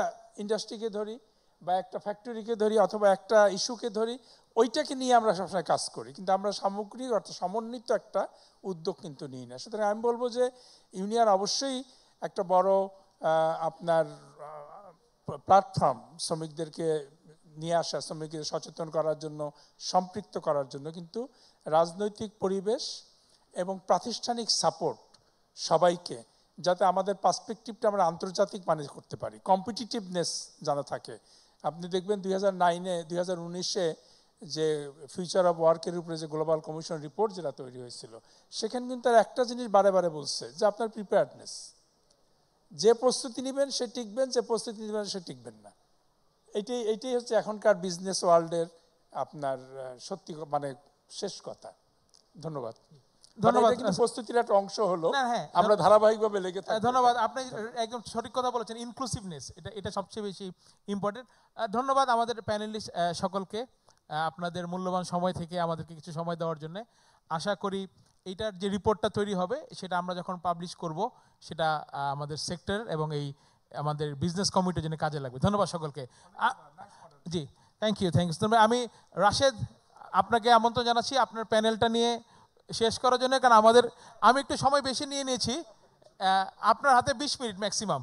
ইন্ডাস্ট্রিকে ধরি বা একটা ফ্যাক্টরিকে ধরি অথবা একটা ইস্যুকে ধরি, ওইটাকে নিয়ে আমরা সবসময় কাজ করি, কিন্তু আমরা সামগ্রিক অর্থাৎ সমন্বিত একটা উদ্যোগ কিন্তু নিই না। সুতরাং আমি বলবো যে ইউনিয়ন অবশ্যই একটা বড় আপনার প্ল্যাটফর্ম, শ্রমিকদেরকে নিয়ে আসা, শ্রমিকদের সচেতন করার জন্য, সম্পৃক্ত করার জন্য, কিন্তু রাজনৈতিক পরিবেশ এবং প্রাতিষ্ঠানিক সাপোর্ট সবাইকে, যাতে আমাদের পার্সপেক্টিভটা আমরা আন্তর্জাতিক মানে করতে পারি, কম্পিটিটিভনেস জানা থাকে। আপনি দেখবেন 2019-এ যে ফিউচার অফ ওয়ার্কের উপরে যে গ্লোবাল কমিশন রিপোর্ট যেটা তৈরি হয়েছিল, সেখানে কিন্তু তার একটা জিনিস বারে বারে বলছে যে আপনার প্রিপেয়ার্ডনেস, যে প্রস্তুতি নেবেন সে টিকবেন, যে প্রস্তুতি নেবেন সে টিকবেন না। এইটাই হচ্ছে এখনকার বিজনেস ওয়ার্ল্ডের আপনার সত্যি মানে শেষ কথা। ধন্যবাদ। ধন্যবাদ। কিন্তু প্রস্তুতির একটা অংশ হলো, আমরা ধারাবাহিকভাবে লেগে থাকি। ধন্যবাদ। আপনি একদম সঠিক কথা বলেছেন, ইনক্লুসিভনেস এটা সবচেয়ে বেশি ইম্পর্টেন্ট। ধন্যবাদ আমাদের প্যানেলিস্ট সকলকে, আপনাদের মূল্যবান সময় থেকে আমাদেরকে কিছু সময় দেওয়ার জন্য। আশা করি এইটার যে রিপোর্টটা তৈরি হবে সেটা আমরা যখন পাবলিশ করব, সেটা আমাদের সেক্টর এবং এই আমাদের বিজনেস কমিটির জন্য কাজে লাগবে। ধন্যবাদ সকলকে। জি, থ্যাংক ইউ। আমি রাশেদ, আপনাকে আমন্ত্রণ জানাচ্ছি আপনার প্যানেলটা নিয়ে শেষ করার জন্য, কারণ আমি একটু সময় বেশি নিয়ে নিয়েছি, আপনার হাতে 20 মিনিট ম্যাক্সিমাম।